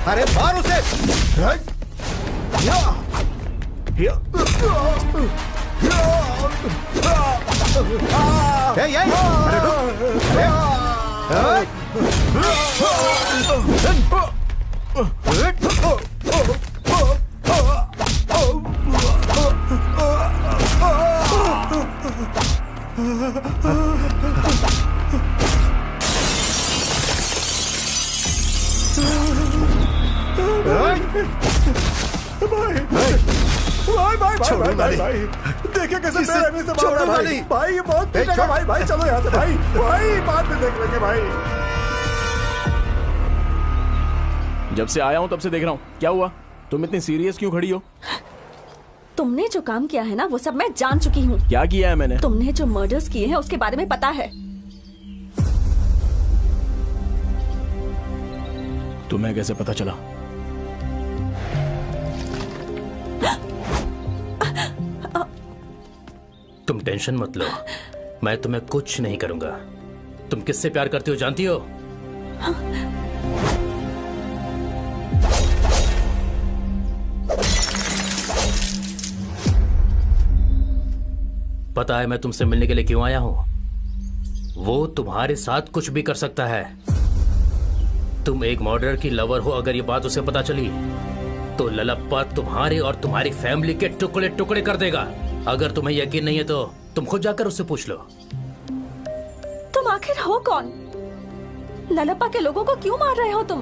अरे मार उसे। देखिए कैसे भाई ये बहुत भाई चलो यहाँ से भाई बाद में देख लेंगे भाई। जब से आया हूं तब से देख रहा हूं। क्या हुआ? तुम इतनी सीरियस क्यों खड़ी हो? तुमने जो काम किया है ना वो सब मैं जान चुकी हूँ। क्या किया है मैंने? तुमने जो मर्डर्स किए हैं उसके बारे में पता है। तुम्हें कैसे पता चला? तुम टेंशन मत लो, मैं तुम्हें कुछ नहीं करूंगा। तुम किससे प्यार करती हो जानती हो? पता है मैं तुमसे मिलने के लिए क्यों आया हूं? वो तुम्हारे साथ कुछ भी कर सकता है। तुम एक मर्डरर की लवर हो, अगर ये बात उसे पता चली तो ललप्पा तुम्हारे और तुम्हारी फैमिली के टुकड़े टुकड़े कर देगा। अगर तुम्हें यकीन नहीं है तो तुम खुद जाकर उससे पूछ लो। तुम आखिर हो कौन? ललप्पा के लोगों को क्यों मार रहे हो तुम?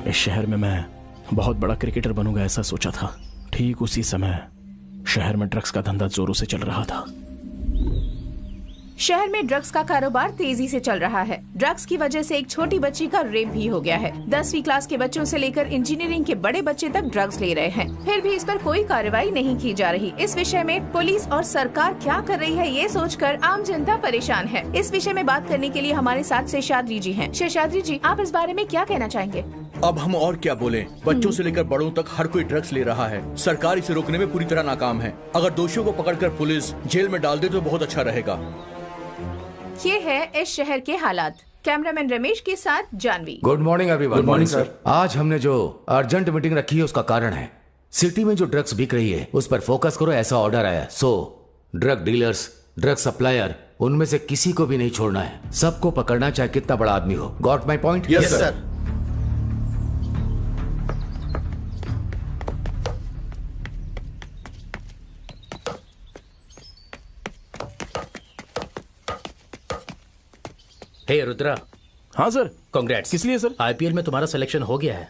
इस शहर में मैं बहुत बड़ा क्रिकेटर बनूंगा ऐसा सोचा था। ठीक उसी समय शहर में ड्रग्स का धंधा जोरों से चल रहा था। शहर में ड्रग्स का कारोबार तेजी से चल रहा है। ड्रग्स की वजह से एक छोटी बच्ची का रेप भी हो गया है। 10वीं क्लास के बच्चों से लेकर इंजीनियरिंग के बड़े बच्चे तक ड्रग्स ले रहे हैं, फिर भी इस पर कोई कार्रवाई नहीं की जा रही। इस विषय में पुलिस और सरकार क्या कर रही है ये सोचकर आम जनता परेशान है। इस विषय में बात करने के लिए हमारे साथ शेषाद्री जी हैं। शेषाद्री जी, आप इस बारे में क्या कहना चाहेंगे? अब हम और क्या बोलें? बच्चों से लेकर बड़ों तक हर कोई ड्रग्स ले रहा है। सरकार इसे रोकने में पूरी तरह नाकाम है। अगर दोषियों को पकड़कर पुलिस जेल में डाल दे तो बहुत अच्छा रहेगा। ये है इस शहर के हालात। कैमरामैन रमेश के साथ Janvi. Good morning everyone. Good morning sir. आज हमने जो अर्जेंट मीटिंग रखी है उसका कारण है सिटी में जो ड्रग्स बिक रही है उस पर फोकस करो, ऐसा ऑर्डर आया। So drug dealers, drug supplier, उनमें से किसी को भी नहीं छोड़ना है। सबको पकड़ना, चाहे कितना बड़ा आदमी हो। Got my point? Yes sir. Hey Rudra. हाँ सर। कांग्रेट्स। किस लिए सर? आईपीएल में तुम्हारा सिलेक्शन हो गया है।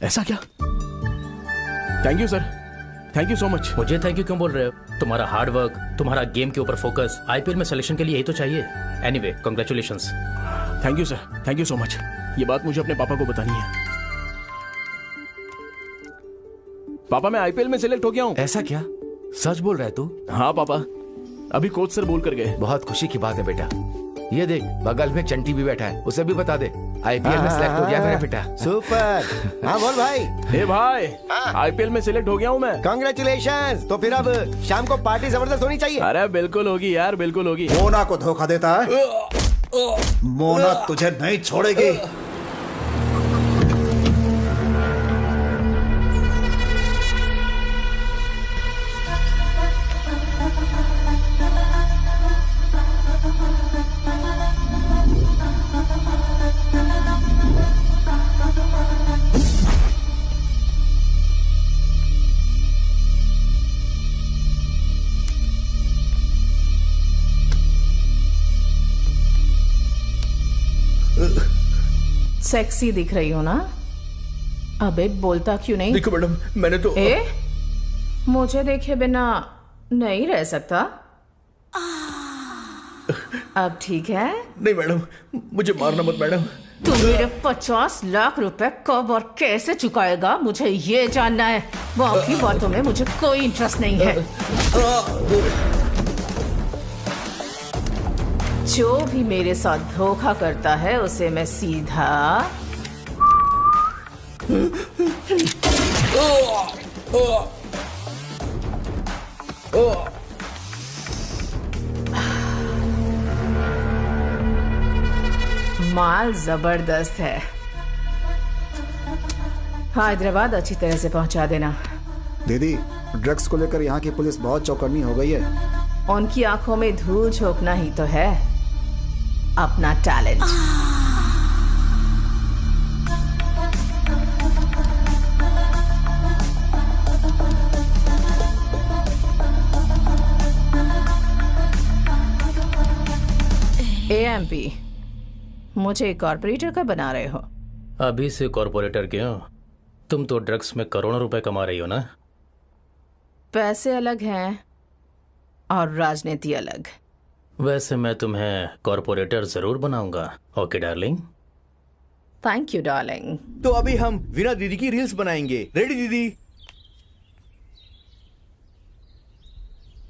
ऐसा क्या? Thank you sir, thank you so much. मुझे थैंक यू क्यों बोल रहे हो? तुम्हारा हार्ड वर्क, तुम्हारा गेम के ऊपर फोकस, आईपीएल में सिलेक्शन के लिए यही तो चाहिए। Anyway, congratulations. Thank you sir, thank you so much. ये बात मुझे अपने पापा को बतानी है। पापा, मैं आईपीएल में सिलेक्ट हो गया हूँ। ऐसा क्या? सच बोल रहा है तू? हाँ पापा, अभी कोच सर बोल कर गए। बहुत खुशी की बात है बेटा। ये देख, बगल में चंटी भी बैठा है, उसे भी बता दे आईपीएल में सिलेक्ट हो गया मेरा बेटा। सुपर। हाँ बोल भाई। हे भाई, आईपीएल में सिलेक्ट हो गया हूँ मैं। कांग्रेचुलेशंस। तो फिर अब शाम को पार्टी जबरदस्त होनी चाहिए। अरे बिल्कुल होगी यार, बिल्कुल होगी। मोना को धोखा देता है, मोना तुझे नहीं छोड़ेगी। सेक्सी दिख रही हो ना? अबे बोलता क्यों नहीं? देखो मैडम, मैंने तो मुझे देखे बिना नहीं रह सकता। अब ठीक है? नहीं मैडम, मुझे मारना मत मैडम। तू मेरे 50 लाख रुपए कब और कैसे चुकाएगा, मुझे ये जानना है। बाकी बातों में मुझे कोई इंटरेस्ट नहीं है। जो भी मेरे साथ धोखा करता है उसे मैं सीधा माल जबरदस्त है। हैदराबाद अच्छी तरह से पहुंचा देना। दीदी, ड्रग्स को लेकर यहाँ की पुलिस बहुत चौकन्नी हो गई है। उनकी आंखों में धूल झोंकना ही तो है अपना टैलेंट। एएमपी, मुझे कॉर्पोरेटर का बना रहे हो? अभी से कॉर्पोरेटर क्यों? तुम तो ड्रग्स में करोड़ों रुपए कमा रही हो ना। पैसे अलग हैं और राजनीति अलग। वैसे मैं तुम्हें कॉर्पोरेटर जरूर बनाऊंगा। Okay darling. Thank you darling. तो अभी हम वीना दीदी की रील्स बनाएंगे। रेडी दीदी?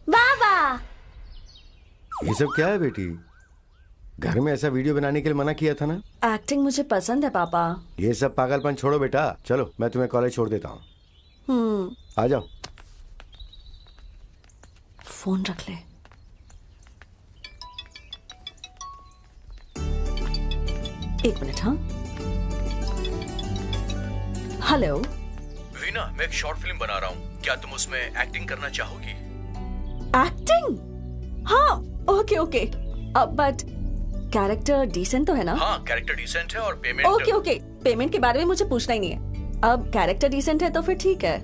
बाबा, ये सब क्या है बेटी? घर में ऐसा वीडियो बनाने के लिए मना किया था ना? एक्टिंग मुझे पसंद है पापा। ये सब पागलपन छोड़ो बेटा, चलो मैं तुम्हें कॉलेज छोड़ देता हूँ। आ जाओ। फोन रख ले। एक मिनट। हाँ, हेलो वीना, मैं एक शॉर्ट फिल्म बना रहा हूँ, क्या तुम उसमें एक्टिंग करना चाहोगी? एक्टिंग? हाँ, okay okay. But character decent तो है ना? हाँ, कैरेक्टर डिसेंट है और पेमेंट। ओके ओके, पेमेंट के बारे में मुझे पूछना ही नहीं है। अब कैरेक्टर डिसेंट है तो फिर ठीक है।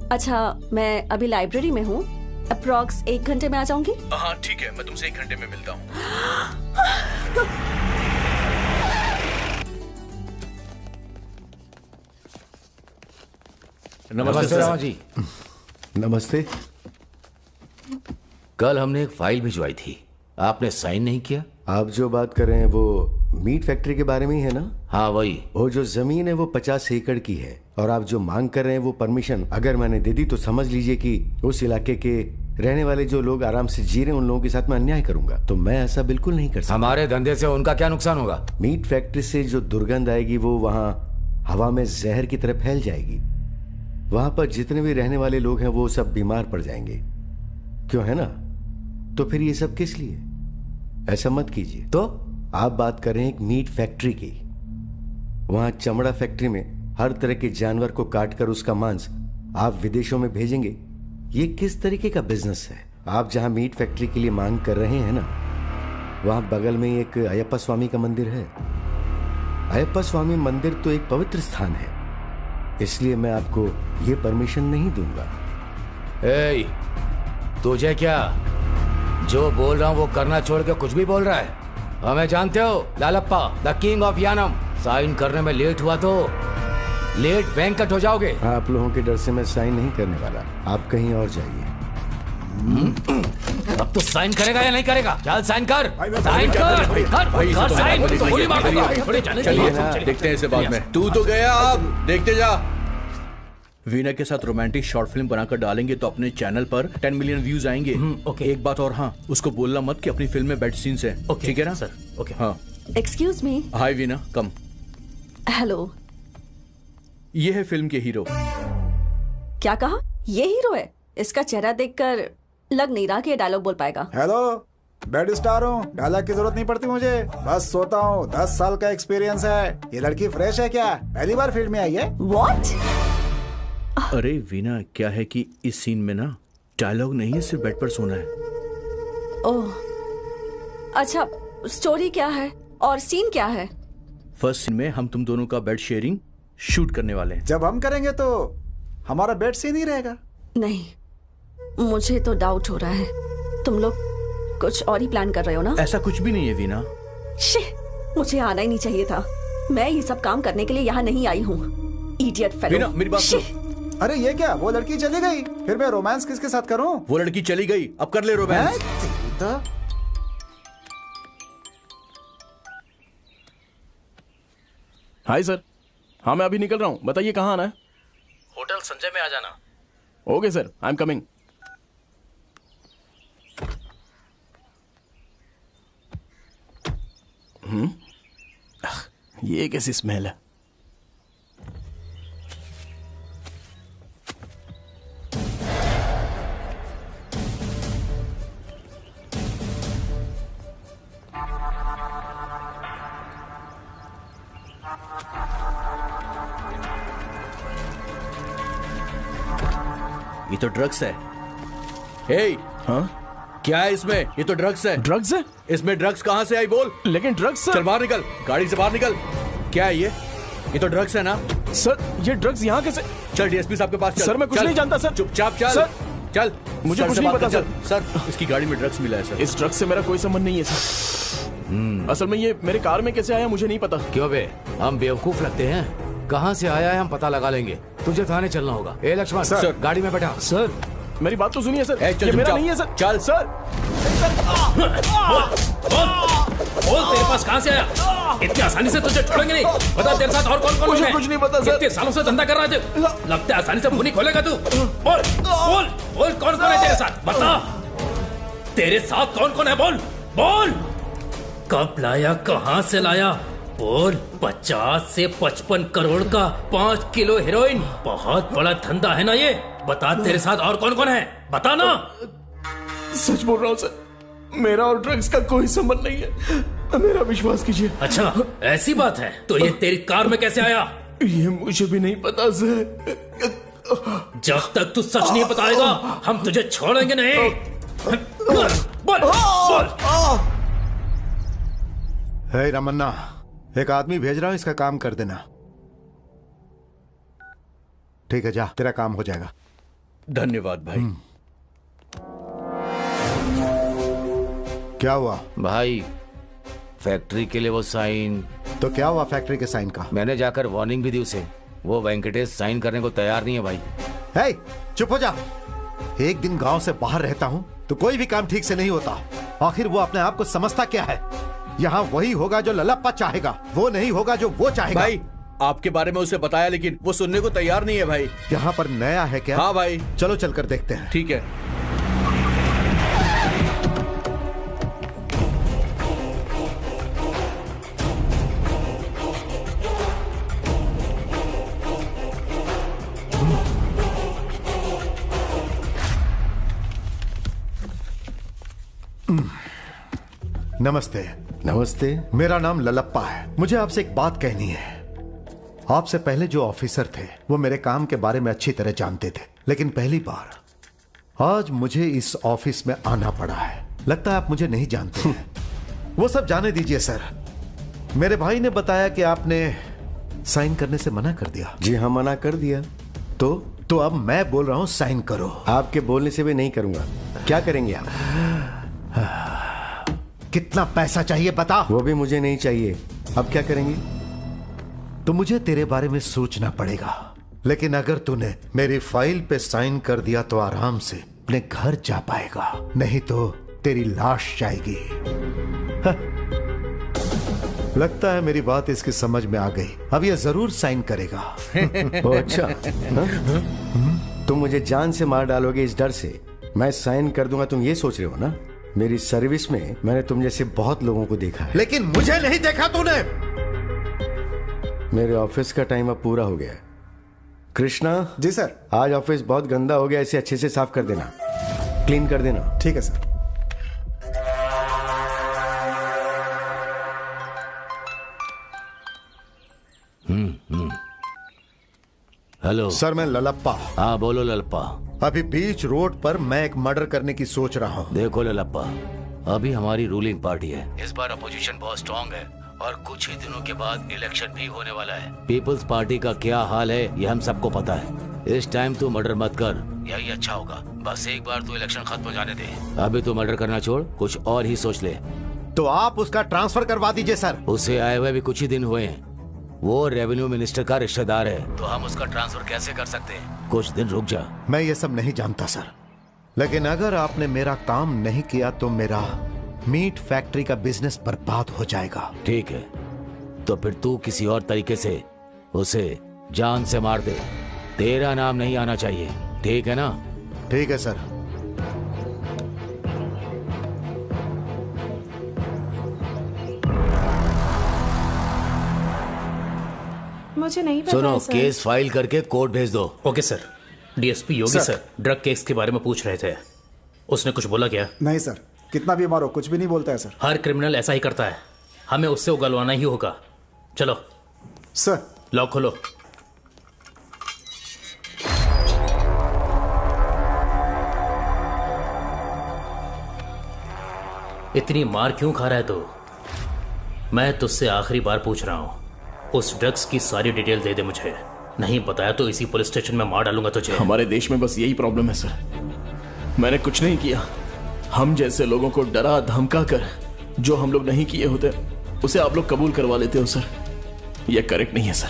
अच्छा, मैं अभी लाइब्रेरी में हूँ, अप्रॉक्स 1 घंटे में आ जाऊंगी। हाँ ठीक है, मैं तुमसे 1 घंटे में मिलता हूँ। नमस्ते रामा जी। नमस्ते। कल हमने एक फाइल भिजवाई थी, आपने साइन नहीं किया। आप जो बात कर रहे हैं वो मीट फैक्ट्री के बारे में ही है ना? हाँ वही। वो जो जमीन है वो 50 एकड़ की है और आप जो मांग कर रहे हैं वो परमिशन अगर मैंने दे दी तो समझ लीजिए कि उस इलाके के रहने वाले जो लोग आराम से जी रहे हैं उन लोगों के साथ मैं अन्याय करूंगा। तो मैं ऐसा बिल्कुल नहीं कर सकता। हमारे धंधे से उनका क्या नुकसान होगा? मीट फैक्ट्री से जो दुर्गंध आएगी वो वहाँ हवा में जहर की तरह फैल जाएगी। वहां पर जितने भी रहने वाले लोग हैं वो सब बीमार पड़ जाएंगे। क्यों, है ना? तो फिर ये सब किस लिए? ऐसा मत कीजिए। तो आप बात कर रहे हैं एक मीट फैक्ट्री की। वहां चमड़ा फैक्ट्री में हर तरह के जानवर को काटकर उसका मांस आप विदेशों में भेजेंगे, ये किस तरीके का बिजनेस है? आप जहाँ मीट फैक्ट्री के लिए मांग कर रहे हैं ना, वहाँ बगल में एक अयप्पा स्वामी का मंदिर है। अयप्पा स्वामी मंदिर तो एक पवित्र स्थान है, इसलिए मैं आपको ये परमिशन नहीं दूंगा। ए, तुझे क्या जो बोल रहा हूँ वो करना छोड़ के कुछ भी बोल रहा है? हमें जानते हो, Lalappa the king of Yanam. Sign करने में लेट हुआ तो लेट वेंकट हो जाओगे। आप लोगों के डर से मैं साइन नहीं करने वाला, आप कहीं और जाइए। अब तो साइन करेगा या नहीं करेगा? चल साइन कर, साइन कर साइन। चलिए देखते हैं इसे बाद में। तू तो गया, अब देखते जा। वीना के साथ रोमांटिक शॉर्ट फिल्म बनाकर डालेंगे तो अपने चैनल पर 10 मिलियन व्यूज आएंगे। ओके। एक बात और, हाँ, उसको बोलना मत कि अपनी फिल्म में बेड सीन्स हैं। ठीक है ना सर? ओके। हाँ। Excuse me. Hi Veena, come. Hello. ये है फिल्म के हीरो। क्या कहा? ये हीरो है? इसका चेहरा देखकर लग नहीं रहा कि ये डायलॉग बोल पाएगा। हेलो, बेड स्टार हूँ, डायलॉग की जरूरत नहीं पड़ती मुझे, बस सोता हूँ। 10 साल का एक्सपीरियंस है। ये लड़की फ्रेश है क्या? पहली बार फील्ड में आई है? What? अरे वीना, क्या है कि इस सीन में ना डायलॉग नहीं है, सिर्फ बेड पर सोना है। ओह, अच्छा, स्टोरी क्या है और सीन क्या है? फर्स्ट सीन में हम तुम दोनों का बेड शेयरिंग शूट करने वाले हैं। जब हम करेंगे तो हमारा बेड सीन ही रहेगा। नहीं, मुझे तो डाउट हो रहा है। तुम लोग कुछ और ही प्लान कर रहे हो ना? ऐसा कुछ भी नहीं है वीना। मुझे आना ही नहीं चाहिए था। मैं ये सब काम करने के लिए यहाँ नहीं आई हूँ। Idiot fellow. वीना, मेरी बात सुन। अरे ये क्या, वो लड़की चली गई, फिर मैं रोमांस किसके साथ करूं? वो लड़की चली गई, अब कर ले रोमांस। Hi sir. हाँ मैं अभी निकल रहा हूँ, बताइए कहाँ आना है? होटल संजय में आ जाना। Okay sir, I am coming. ये कैसी स्मेल है? ये तो ड्रग्स है। हे, हाँ? क्या है इसमें? ये तो ड्रग्स है। ड्रग्स है? इसमें ड्रग्स कहाँ से आई बोल? लेकिन ड्रग्स सर। चल बाहर निकल, गाड़ी से बाहर निकल। क्या है ये? ये तो ड्रग्स है ना? सर ये ड्रग्स यहाँ कैसे? चल डीएसपी साहब के पास चल। सर मैं कुछ नहीं जानता सर। चुपचाप चल। सर, चल, मुझे कुछ नहीं पता सर। सर, इसकी गाड़ी में ड्रग्स मिला है सर। इस ड्रग्स से मेरा कोई संबंध नहीं है सर। असल में ये मेरे कार में कैसे आया मुझे नहीं पता। क्यों बे, हम बेवकूफ लगते हैं? कहाँ से आया है हम पता लगा लेंगे। तुझे थाने चलना होगा। ए लक्ष्मण सर, गाड़ी में बैठा। सर मेरी बात तो सुनिए सर। चल, ये मेरा चल, नहीं है सर। चल सर। बोल तेरे पास कहाँ से आया? इतनी आसानी से तुझे छोड़ेंगे नहीं। बता तेरे साथ और कौन कौन मुझे है? कुछ नहीं पता सर। कितने सालों से धंधा कर रहा है? लगता है आसानी से मुंह नहीं खोलेगा तू। बोल बोल बोल, कौन कौन है तेरे साथ? बता, तेरे साथ कौन कौन है? बोल बोल। कब लाया, कहाँ से लाया? बोल। 50 से 55 करोड़ का 5 किलो हेरोइन, बहुत बड़ा धंधा है ना ये। बता तेरे साथ और कौन कौन है, बता ना। सच बोल रहा हूँ सर, मेरा और ड्रग्स का कोई संबंध नहीं है, मेरा विश्वास कीजिए। अच्छा ऐसी बात है, तो ये तेरी कार में कैसे आया? ये मुझे भी नहीं पता सर। जब तक तू सच नहीं बताएगा हम तुझे छोड़ेंगे नहीं। बोल बोल। हे रमन्ना, एक आदमी भेज रहा हूं, इसका काम कर देना। ठीक है, जा, तेरा काम हो जाएगा। धन्यवाद भाई। क्या हुआ भाई? फैक्ट्री के लिए वो साइन। तो क्या हुआ फैक्ट्री के साइन का? मैंने जाकर वार्निंग भी दी उसे। वो वेंकटेश साइन करने को तैयार नहीं है भाई। हे, चुप हो जा। एक दिन गांव से बाहर रहता हूं तो कोई भी काम ठीक से नहीं होता। आखिर वो अपने आप को समझता क्या है? यहाँ वही होगा जो ललप्पा चाहेगा, वो नहीं होगा जो वो चाहेगा। भाई आपके बारे में उसे बताया, लेकिन वो सुनने को तैयार नहीं है भाई। यहाँ पर नया है क्या? हाँ भाई। चलो चलकर देखते हैं। ठीक है। नमस्ते। नमस्ते। मेरा नाम ललप्पा है। मुझे आपसे एक बात कहनी है। आपसे पहले जो ऑफिसर थे वो मेरे काम के बारे में अच्छी तरह जानते थे, लेकिन पहली बार आज मुझे इस ऑफिस में आना पड़ा है। लगता है आप मुझे नहीं जानते हैं। वो सब जाने दीजिए सर। मेरे भाई ने बताया कि आपने साइन करने से मना कर दिया। जी हाँ, मना कर दिया। तो अब मैं बोल रहा हूं साइन करो। आपके बोलने से भी नहीं करूंगा। क्या करेंगे आप? कितना पैसा चाहिए बता। वो भी मुझे नहीं चाहिए। अब क्या करेंगे? तो मुझे तेरे बारे में सोचना पड़ेगा, लेकिन अगर तूने मेरी फाइल पे साइन कर दिया तो आराम से अपने घर जा पाएगा, नहीं तो तेरी लाश जाएगी। लगता है मेरी बात इसकी समझ में आ गई। अब ये जरूर साइन करेगा। अच्छा, तुम मुझे जान से मार डालोगे इस डर से मैं साइन कर दूंगा, तुम ये सोच रहे हो ना? मेरी सर्विस में मैंने तुम जैसे बहुत लोगों को देखा है, लेकिन मुझे नहीं देखा तूने। मेरे ऑफिस का टाइम अब पूरा हो गया है। कृष्णा। जी सर। आज ऑफिस बहुत गंदा हो गया, इसे अच्छे से साफ कर देना, क्लीन कर देना। ठीक है सर। हेलो सर, मैं ललप्पा। हाँ बोलो ललप्पा। अभी बीच रोड पर मैं एक मर्डर करने की सोच रहा हूँ। देखो ललप्पा, अभी हमारी रूलिंग पार्टी है। इस बार अपोजिशन बहुत स्ट्रांग है और कुछ ही दिनों के बाद इलेक्शन भी होने वाला है। पीपल्स पार्टी का क्या हाल है ये हम सबको पता है। इस टाइम तू मर्डर मत कर, यही अच्छा होगा। बस एक बार तू इलेक्शन खत्म हो जाने दे। अभी तू मर्डर करना छोड़, कुछ और ही सोच ले। तो आप उसका ट्रांसफर करवा दीजिए सर। उसे आए हुए भी कुछ ही दिन हुए हैं। वो रेवेन्यू मिनिस्टर का रिश्तेदार है, तो हम उसका ट्रांसफर कैसे कर सकते हैं? कुछ दिन रुक जा। मैं ये सब नहीं जानता सर, लेकिन अगर आपने मेरा काम नहीं किया तो मेरा मीट फैक्ट्री का बिजनेस बर्बाद हो जाएगा। ठीक है, तो फिर तू किसी और तरीके से उसे जान से मार दे। तेरा नाम नहीं आना चाहिए, ठीक है ना? ठीक है सर। मुझे नहीं पता। सुनो, सर। केस फाइल करके कोर्ट भेज दो। Okay sir. डीएसपी योगी सर ड्रग केस के बारे में पूछ रहे थे, उसने कुछ बोला क्या? नहीं सर, कितना भी मारो कुछ भी नहीं बोलता है सर। हर क्रिमिनल ऐसा ही करता है, हमें उससे उगलवाना ही होगा। चलो सर। लॉक खोलो। इतनी मार क्यों खा रहा है तू? मैं तुझसे आखिरी बार पूछ रहा हूं, उस ड्रग्स की सारी डिटेल दे दे मुझे। नहीं बताया तो इसी पुलिस स्टेशन में मार डालूंगा तुझे। हमारे देश में बस यही प्रॉब्लम है सर। मैंने कुछ नहीं किया। हम जैसे लोगों को डरा धमका कर जो हम लोग नहीं किए होते उसे आप लोग कबूल करवा लेते हो सर। यह करेक्ट नहीं है सर,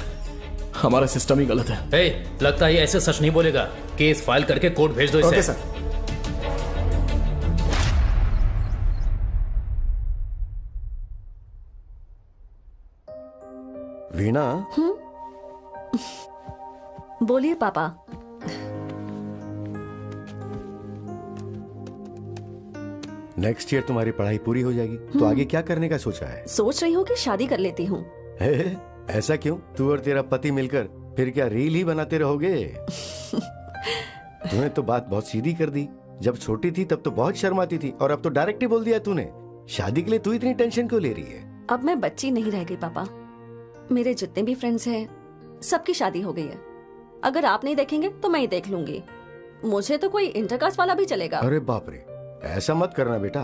हमारा सिस्टम ही गलत है। लगता है ये ऐसे सच नहीं बोलेगा। केस फाइल करके कोर्ट भेज दो इसे। Okay sir. वीणा। बोलिए पापा। नेक्स्ट ईयर तुम्हारी पढ़ाई पूरी हो जाएगी, तो आगे क्या करने का सोचा है? सोच रही हूँ कि शादी कर लेती हूँ। ऐसा क्यों? तू और तेरा पति मिलकर फिर क्या रील ही बनाते रहोगे? तूने तो बात बहुत सीधी कर दी। जब छोटी थी तब तो बहुत शर्माती थी, और अब तो डायरेक्ट ही बोल दिया तूने। शादी के लिए तू इतनी टेंशन क्यों ले रही है? अब मैं बच्ची नहीं रह गई पापा। मेरे जितने भी फ्रेंड्स हैं सबकी शादी हो गई है। अगर आप नहीं देखेंगे तो मैं ही देख लूंगी। मुझे तो कोई इंटरकास्ट वाला भी चलेगा। अरे बाप रे, ऐसा मत करना बेटा।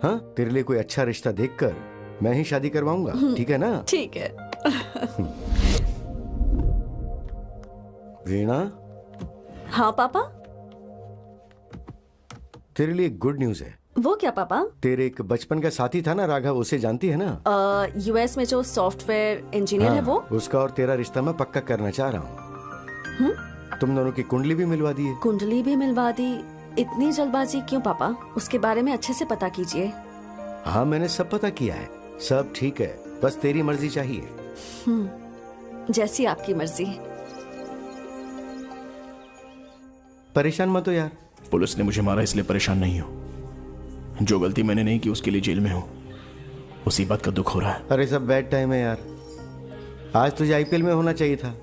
हाँ, तेरे लिए कोई अच्छा रिश्ता देखकर मैं ही शादी करवाऊंगा, ठीक है ना? ठीक है। वीणा। हाँ पापा। तेरे लिए गुड न्यूज है। वो क्या पापा? तेरे एक बचपन का साथी था ना राघव, उसे जानती है ना? यूएस में जो सॉफ्टवेयर इंजीनियर है वो। उसका और तेरा रिश्ता मैं पक्का करना चाह रहा हूँ। तुम दोनों की कुंडली भी मिलवा दी है। कुंडली भी मिलवा दी? इतनी जल्दबाजी क्यों पापा? उसके बारे में अच्छे से पता कीजिए। हाँ, मैंने सब पता किया है, सब ठीक है, बस तेरी मर्जी चाहिए। जैसी आपकी मर्जी। परेशान मत हो यार। पुलिस ने मुझे मारा इसलिए परेशान नहीं हो। जो गलती मैंने नहीं की उसके लिए जेल में हूँ, उसी बात का दुख हो रहा है। अरे सब बैड टाइम है यार। आज तुझे आईपीएल में होना चाहिए था,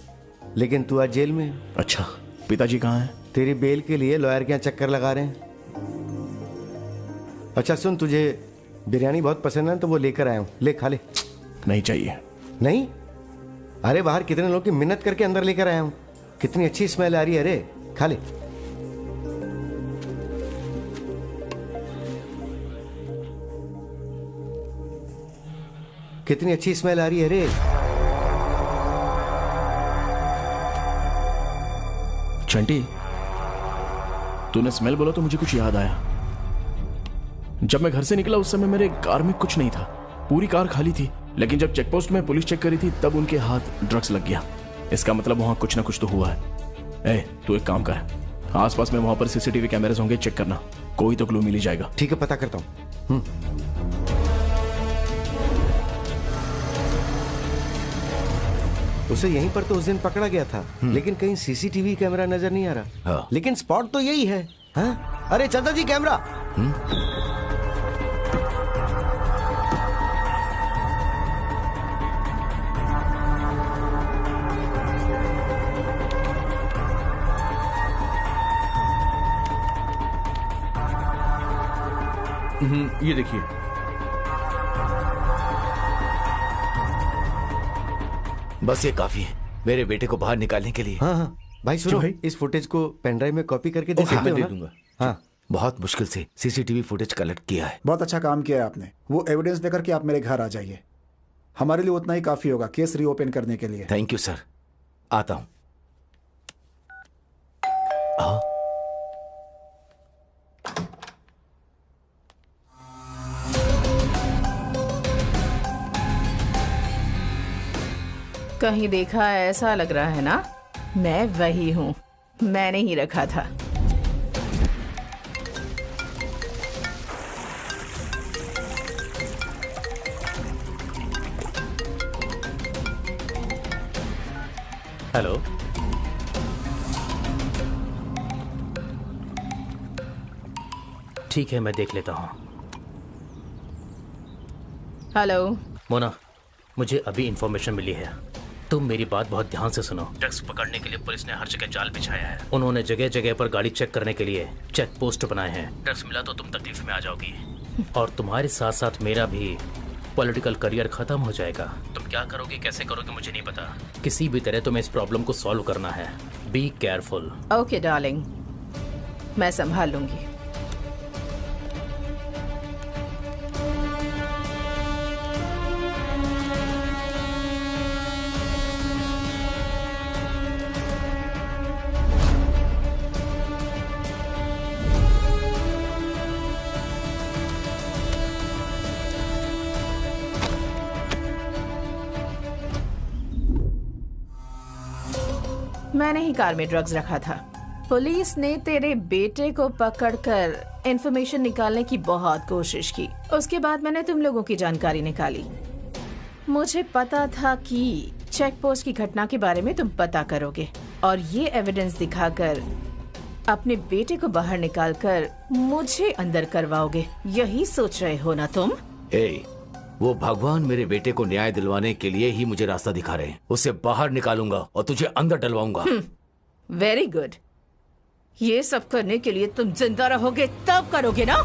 लेकिन तू आज जेल में है। अच्छा, पिताजी कहाँ हैं? तेरी बेल के लिए लॉयर के यहाँ चक्कर लगा रहे हैं। अच्छा सुन, तुझे बिरयानी बहुत पसंद है तो वो लेकर आया हूँ, ले खा ले। नहीं चाहिए। नहीं? अरे बाहर कितने लोगों की मिन्नत करके अंदर लेकर आया हूँ। कितनी अच्छी स्मेल आ रही है। अरे खा ले। कितनी अच्छी स्मेल आ रही है रे। चंटी, तूने स्मेल बोला तो मुझे कुछ याद आया। जब मैं घर से निकला उस समय मेरे कार में कुछ नहीं था, पूरी कार खाली थी। लेकिन जब चेकपोस्ट में पुलिस चेक करी थी तब उनके हाथ ड्रग्स लग गया। इसका मतलब वहां कुछ ना कुछ तो हुआ है। ए, तू एक काम कर, आसपास में वहां पर सीसीटीवी कैमरास होंगे, चेक करना, कोई तो क्लू मिल ही जाएगा। ठीक है, पता करता हूँ। उसे यहीं पर तो उस दिन पकड़ा गया था, लेकिन कहीं सीसीटीवी कैमरा नजर नहीं आ रहा। हाँ। लेकिन स्पॉट तो यही है। हाँ? अरे चंदा जी, कैमरा। ये देखिए। बस ये काफी है मेरे बेटे को बाहर निकालने के लिए। हाँ हाँ भाई, सुनो, इस फुटेज को पेनड्राइव में कॉपी करके दे सकते हो दे ना? दूंगा। हाँ, बहुत मुश्किल से सीसीटीवी फुटेज कलेक्ट किया है। बहुत अच्छा काम किया है आपने। वो एविडेंस देकर के आप मेरे घर आ जाइए, हमारे लिए उतना ही काफी होगा केस रीओपन करने के लिए। थैंक यू सर, आता हूं। कहीं देखा ऐसा लग रहा है ना, मैं वही हूँ, मैंने ही रखा था। हेलो, ठीक है मैं देख लेता हूँ। हेलो मोना, मुझे अभी इंफॉर्मेशन मिली है, तुम मेरी बात बहुत ध्यान से सुनो। ड्रग्स पकड़ने के लिए पुलिस ने हर जगह जाल बिछाया है। उन्होंने जगह जगह पर गाड़ी चेक करने के लिए चेक पोस्ट बनाए हैं। ड्रग्स मिला तो तुम तकलीफ में आ जाओगी, और तुम्हारे साथ साथ मेरा भी पॉलिटिकल करियर खत्म हो जाएगा। तुम क्या करोगे, कैसे करोगे, मुझे नहीं पता। किसी भी तरह तुम्हें इस प्रॉब्लम को सॉल्व करना है। Be careful. ओके डार्लिंग, मैं संभाल लूंगी। मैंने ही कार में ड्रग्स रखा था। पुलिस ने तेरे बेटे को पकड़कर इंफॉर्मेशन निकालने की बहुत कोशिश की। उसके बाद मैंने तुम लोगों की जानकारी निकाली। मुझे पता था कि चेक पोस्ट की घटना के बारे में तुम पता करोगे और ये एविडेंस दिखाकर अपने बेटे को बाहर निकालकर मुझे अंदर करवाओगे। यही सोच रहे हो ना तुम? वो भगवान मेरे बेटे को न्याय दिलवाने के लिए ही मुझे रास्ता दिखा रहे हैं। उसे बाहर निकालूंगा और तुझे अंदर डलवाऊंगा। Very good. ये सब करने के लिए तुम जिंदा रहोगे तब करोगे ना?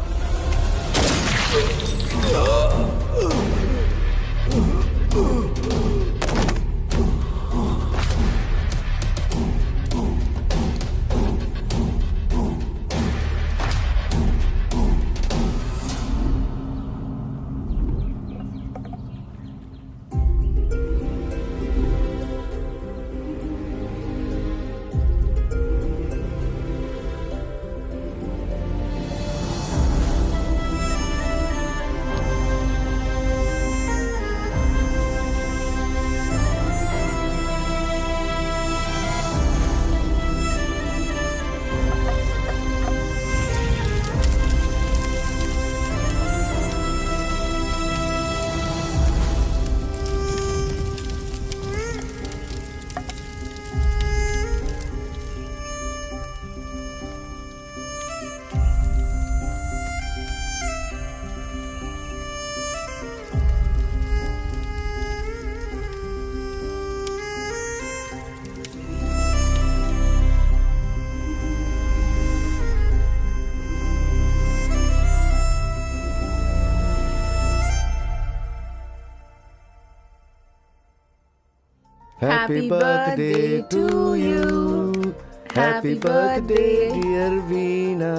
Happy birthday to you. Happy birthday, dear Veena.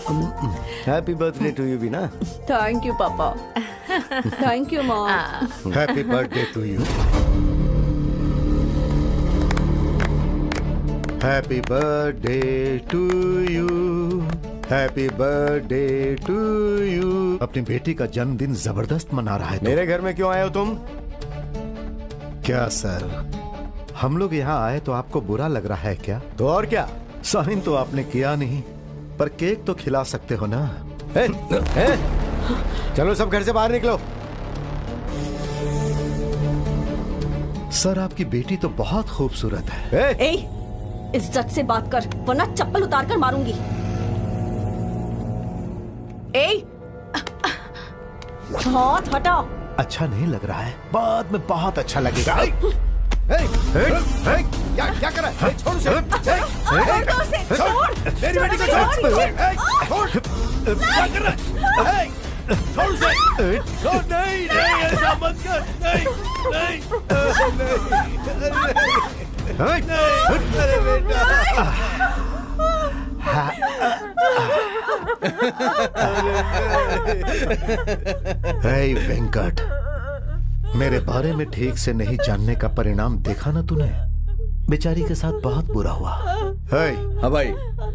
Happy birthday to you Veena. Thank you पापा। Thank you mom. Happy birthday to you. Happy birthday to you. Happy birthday to you. अपनी बेटी का जन्मदिन जबरदस्त मना रहा है तुम। मेरे घर में क्यों आए हो तुम? क्या सर, हम लोग यहाँ आए तो आपको बुरा लग रहा है क्या? तो और क्या? साइन तो आपने किया नहीं, पर केक तो खिला सकते हो ना। चलो सब घर से बाहर निकलो। सर आपकी बेटी तो बहुत खूबसूरत है। ए, इज्जत से बात कर वरना चप्पल उतार कर मारूंगी। ए, हाथ हटाओ। अच्छा नहीं लग रहा है, बाद में बहुत अच्छा लगेगा। क्या कर रहा है? छोड़ उसे। छोड़ मेरी बेटी को छोड़। क्या कर रहा है? छोड़ उसे। नहीं नहीं, ऐसा मत कर। नहीं अरे बेटा। हे वेंकट, मेरे बारे में ठीक से नहीं जानने का परिणाम देखा ना तूने? बेचारी के साथ बहुत बुरा हुआ। हाँ भाई,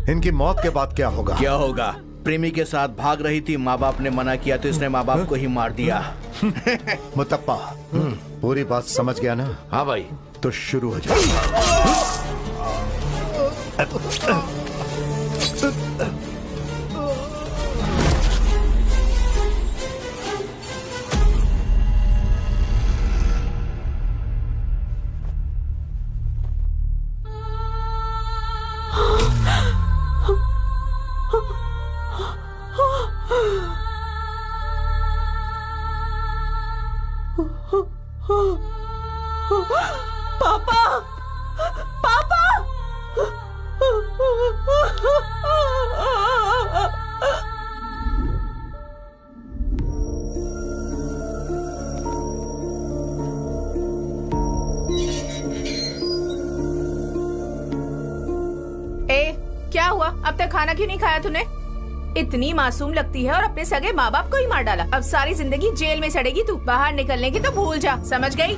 इनकी मौत के बाद क्या होगा? क्या होगा? प्रेमी के साथ भाग रही थी, माँ बाप ने मना किया तो इसने माँ बाप को ही मार दिया। मुतप्पा, पूरी बात समझ गया ना? हाँ भाई। तो शुरू हो जाए। पापा, पापा। क्या हुआ? अब तक खाना क्यों नहीं खाया तूने? इतनी मासूम लगती है और अपने सगे माँ बाप को ही मार डाला। अब सारी जिंदगी जेल में सड़ेगी तू। बाहर निकलने की तो भूल जा, समझ गई?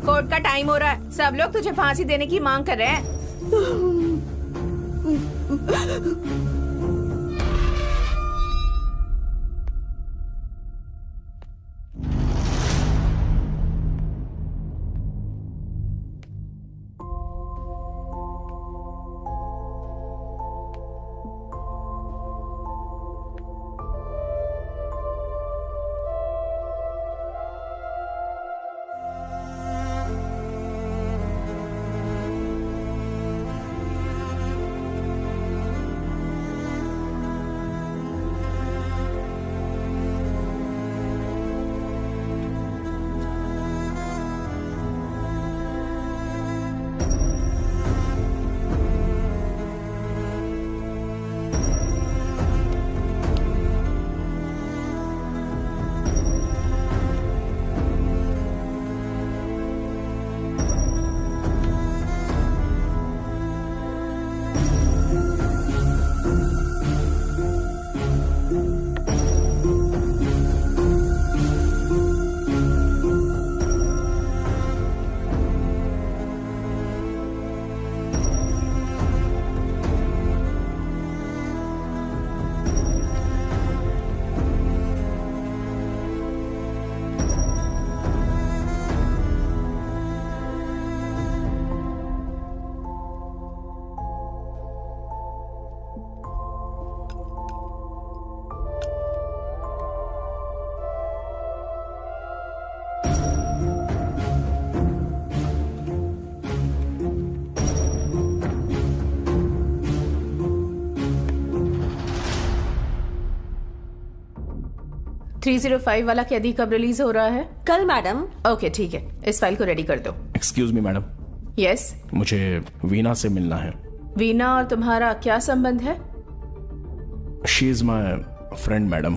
कोर्ट का टाइम हो रहा है, सब लोग तुझे फांसी देने की मांग कर रहे हैं। $305 वाला कैदी कब रिलीज हो रहा है? कल मैडम। ओके ठीक है, इस फाइल को रेडी कर दो। Excuse me madam. यस। मुझे वीना से मिलना है। वीना और तुम्हारा क्या संबंध है? She is my friend madam.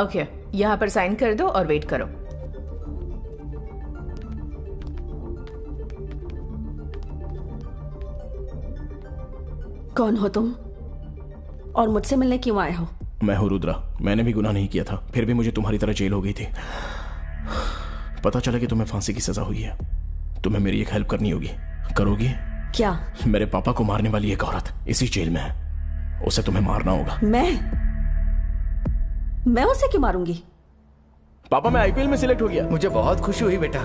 Okay, यहाँ पर साइन कर दो और वेट करो। कौन हो तुम और मुझसे मिलने क्यों आए हो? मैं हूं रुद्रा। मैंने भी गुनाह नहीं किया था, फिर भी मुझे तुम्हारी तरह जेल हो गई थी। पता चला कि तुम्हें फांसी की सजा हुई है। तुम्हें मेरी एक हेल्प करनी होगी। करोगी? क्या? मेरे पापा को मारने वाली एक औरत इसी जेल में है, उसे तुम्हें मारना होगा। मैं उसे क्यों मारूंगी? पापा, मैं आईपीएल में सिलेक्ट हो गया। मुझे बहुत खुशी हुई बेटा।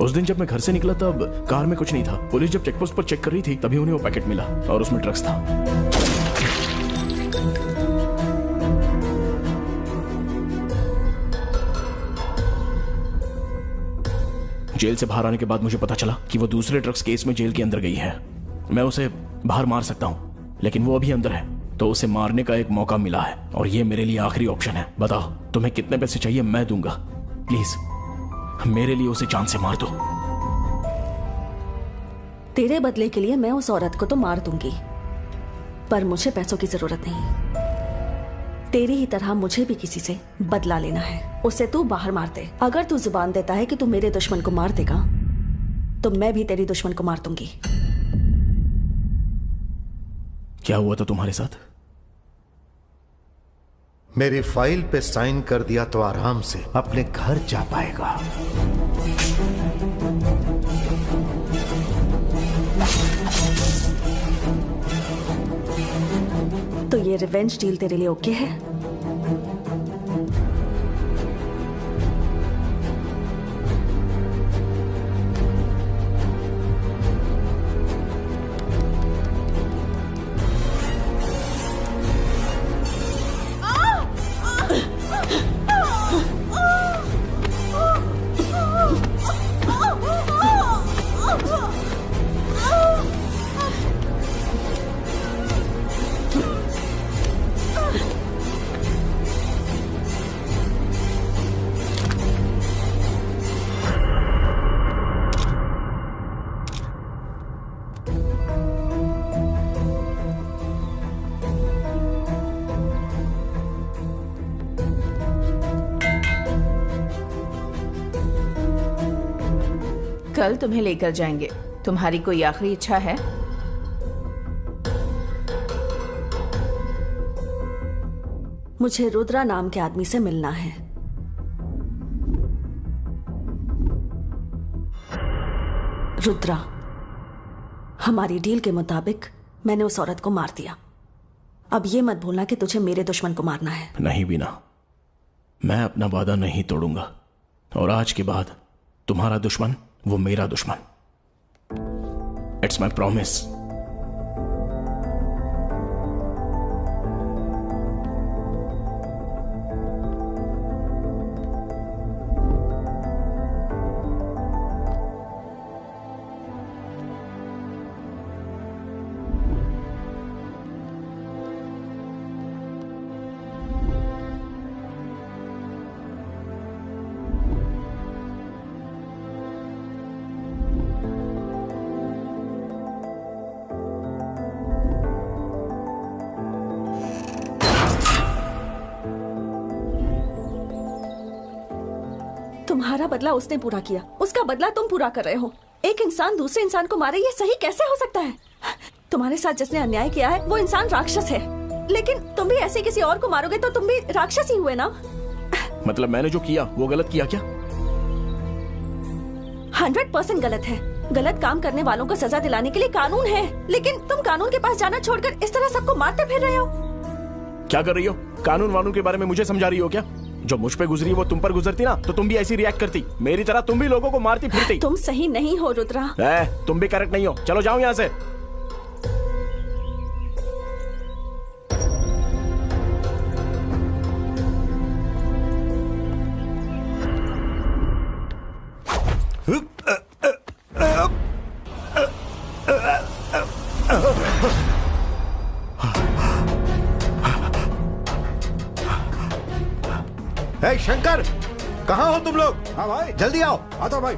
उस दिन जब मैं घर से निकला तब कार में कुछ नहीं था। पुलिस जब चेकपोस्ट पर चेक कर रही थी तभी उन्हें वो पैकेट मिला और उसमें ड्रग्स था। जेल से बाहर आने के बाद मुझे पता चला कि वो दूसरे ड्रग्स केस में जेल के अंदर गई है। मैं उसे बाहर मार सकता हूं, लेकिन वो अभी अंदर है, तो उसे मारने का एक मौका मिला है और ये मेरे लिए आखिरी ऑप्शन है। बताओ तुम्हें कितने पैसे चाहिए, मैं दूंगा। प्लीज मेरे लिए उसे जान से मार दो। तेरे बदले के लिए मैं उस औरत को तो मार दूंगी, पर मुझे पैसों की जरूरत नहीं। तेरी ही तरह मुझे भी किसी से बदला लेना है। उसे तू बाहर मार दे। अगर तू जुबान देता है कि तू मेरे दुश्मन को मार देगा, तो मैं भी तेरी दुश्मन को मार दूंगी। क्या हुआ था तुम्हारे साथ? मेरी फाइल पे साइन कर दिया तो आराम से अपने घर जा पाएगा। तो ये रिवेंज डील तेरे लिए ओके है? कल तुम्हें लेकर जाएंगे। तुम्हारी कोई आखिरी इच्छा है? मुझे रुद्रा नाम के आदमी से मिलना है। रुद्रा, हमारी डील के मुताबिक मैंने उस औरत को मार दिया। अब ये मत भूलना कि तुझे मेरे दुश्मन को मारना है। नहीं बीना, मैं अपना वादा नहीं तोड़ूंगा और आज के बाद तुम्हारा दुश्मन वो मेरा दुश्मन। It's my promise. तुम्हारा बदला उसने पूरा किया, उसका बदला तुम पूरा कर रहे हो। एक इंसान दूसरे इंसान को मारे, ये सही कैसे हो सकता है? तुम्हारे साथ जिसने अन्याय किया है वो इंसान राक्षस है, लेकिन तुम भी ऐसे किसी और को मारोगे तो तुम भी राक्षस ही हुए ना? मतलब मैंने जो किया वो गलत किया क्या? 100% गलत है। गलत काम करने वालों को सजा दिलाने के लिए कानून है, लेकिन तुम कानून के पास जाना छोड़कर इस तरह सबको मारते फिर रहे हो। क्या कर रही हो? कानून वानून के बारे में मुझे समझा रही हो क्या? जो मुझ पे गुजरी वो तुम पर गुजरती ना तो तुम भी ऐसी रिएक्ट करती। मेरी तरह तुम भी लोगों को मारती फिरती। तुम सही नहीं हो रुद्रा। तुम भी करेक्ट नहीं हो। चलो जाओ यहाँ से। हे शंकर, कहाँ हो तुम लोग? हाँ भाई, जल्दी आओ। आता भाई।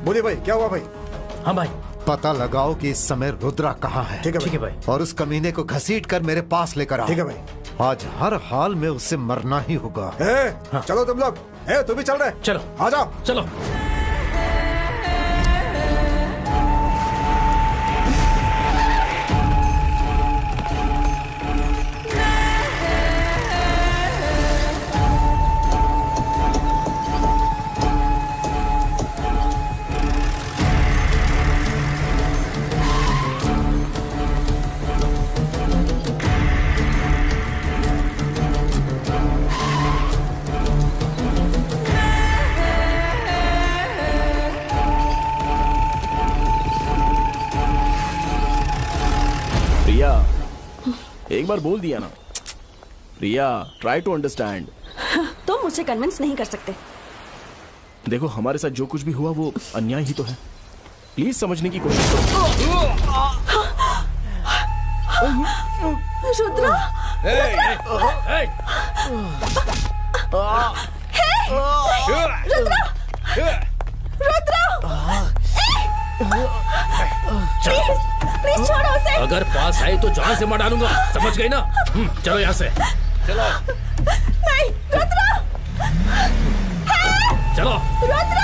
बोलिए भाई, क्या हुआ भाई? हाँ भाई। पता लगाओ कि इस समय रुद्रा कहाँ है। ठीक है भाई। और उस कमीने को घसीट कर मेरे पास लेकर आओ। ठीक है भाई। आज हर हाल में उससे मरना ही होगा। हाँ। चलो तुम लोग, तू भी चल रहे? चलो आ जाओ। चलो। एक बार बोल दिया ना। प्रिया, ट्राई टू अंडरस्टैंड। तुम मुझे कन्विंस नहीं कर सकते। देखो, हमारे साथ जो कुछ भी हुआ वो अन्याय ही तो है। प्लीज समझने की कोशिश करो। रुद्रा, रुद्रा, रुद्रा, प्लीज छोड़ो उसे। अगर पास आई तो जान से मार डालूंगा, समझ गई ना? चलो यहाँ से। चलो। नहीं, रुद्रा। चलो। रुद्रा।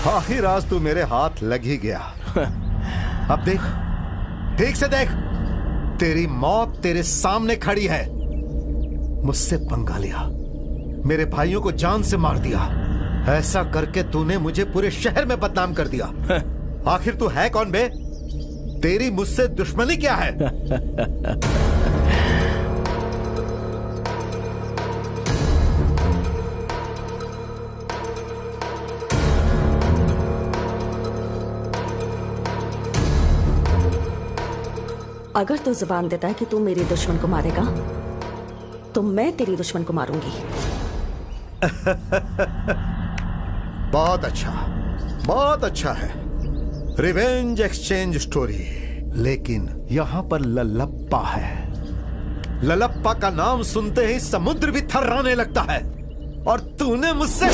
आखिर आज तू मेरे हाथ लग ही गया। अब देख, ठीक से देख, तेरी मौत तेरे सामने खड़ी है। मुझसे पंगा लिया, मेरे भाइयों को जान से मार दिया। ऐसा करके तूने मुझे पूरे शहर में बदनाम कर दिया। आखिर तू है कौन बे? तेरी मुझसे दुश्मनी क्या है? अगर तू जुबान देता है कि तू मेरे दुश्मन को मारेगा, तो मैं तेरी दुश्मन को मारूंगी। बहुत अच्छा, बहुत अच्छा है। Revenge exchange story. लेकिन यहां पर ललप्पा है। ललप्पा का नाम सुनते ही समुद्र भी थर्राने लगता है। और तूने मुझसे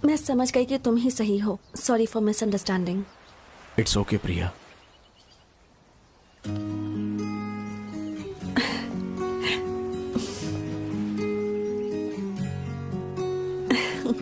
मैं समझ गई कि तुम ही सही हो। Sorry for misunderstanding. It's okay Priya.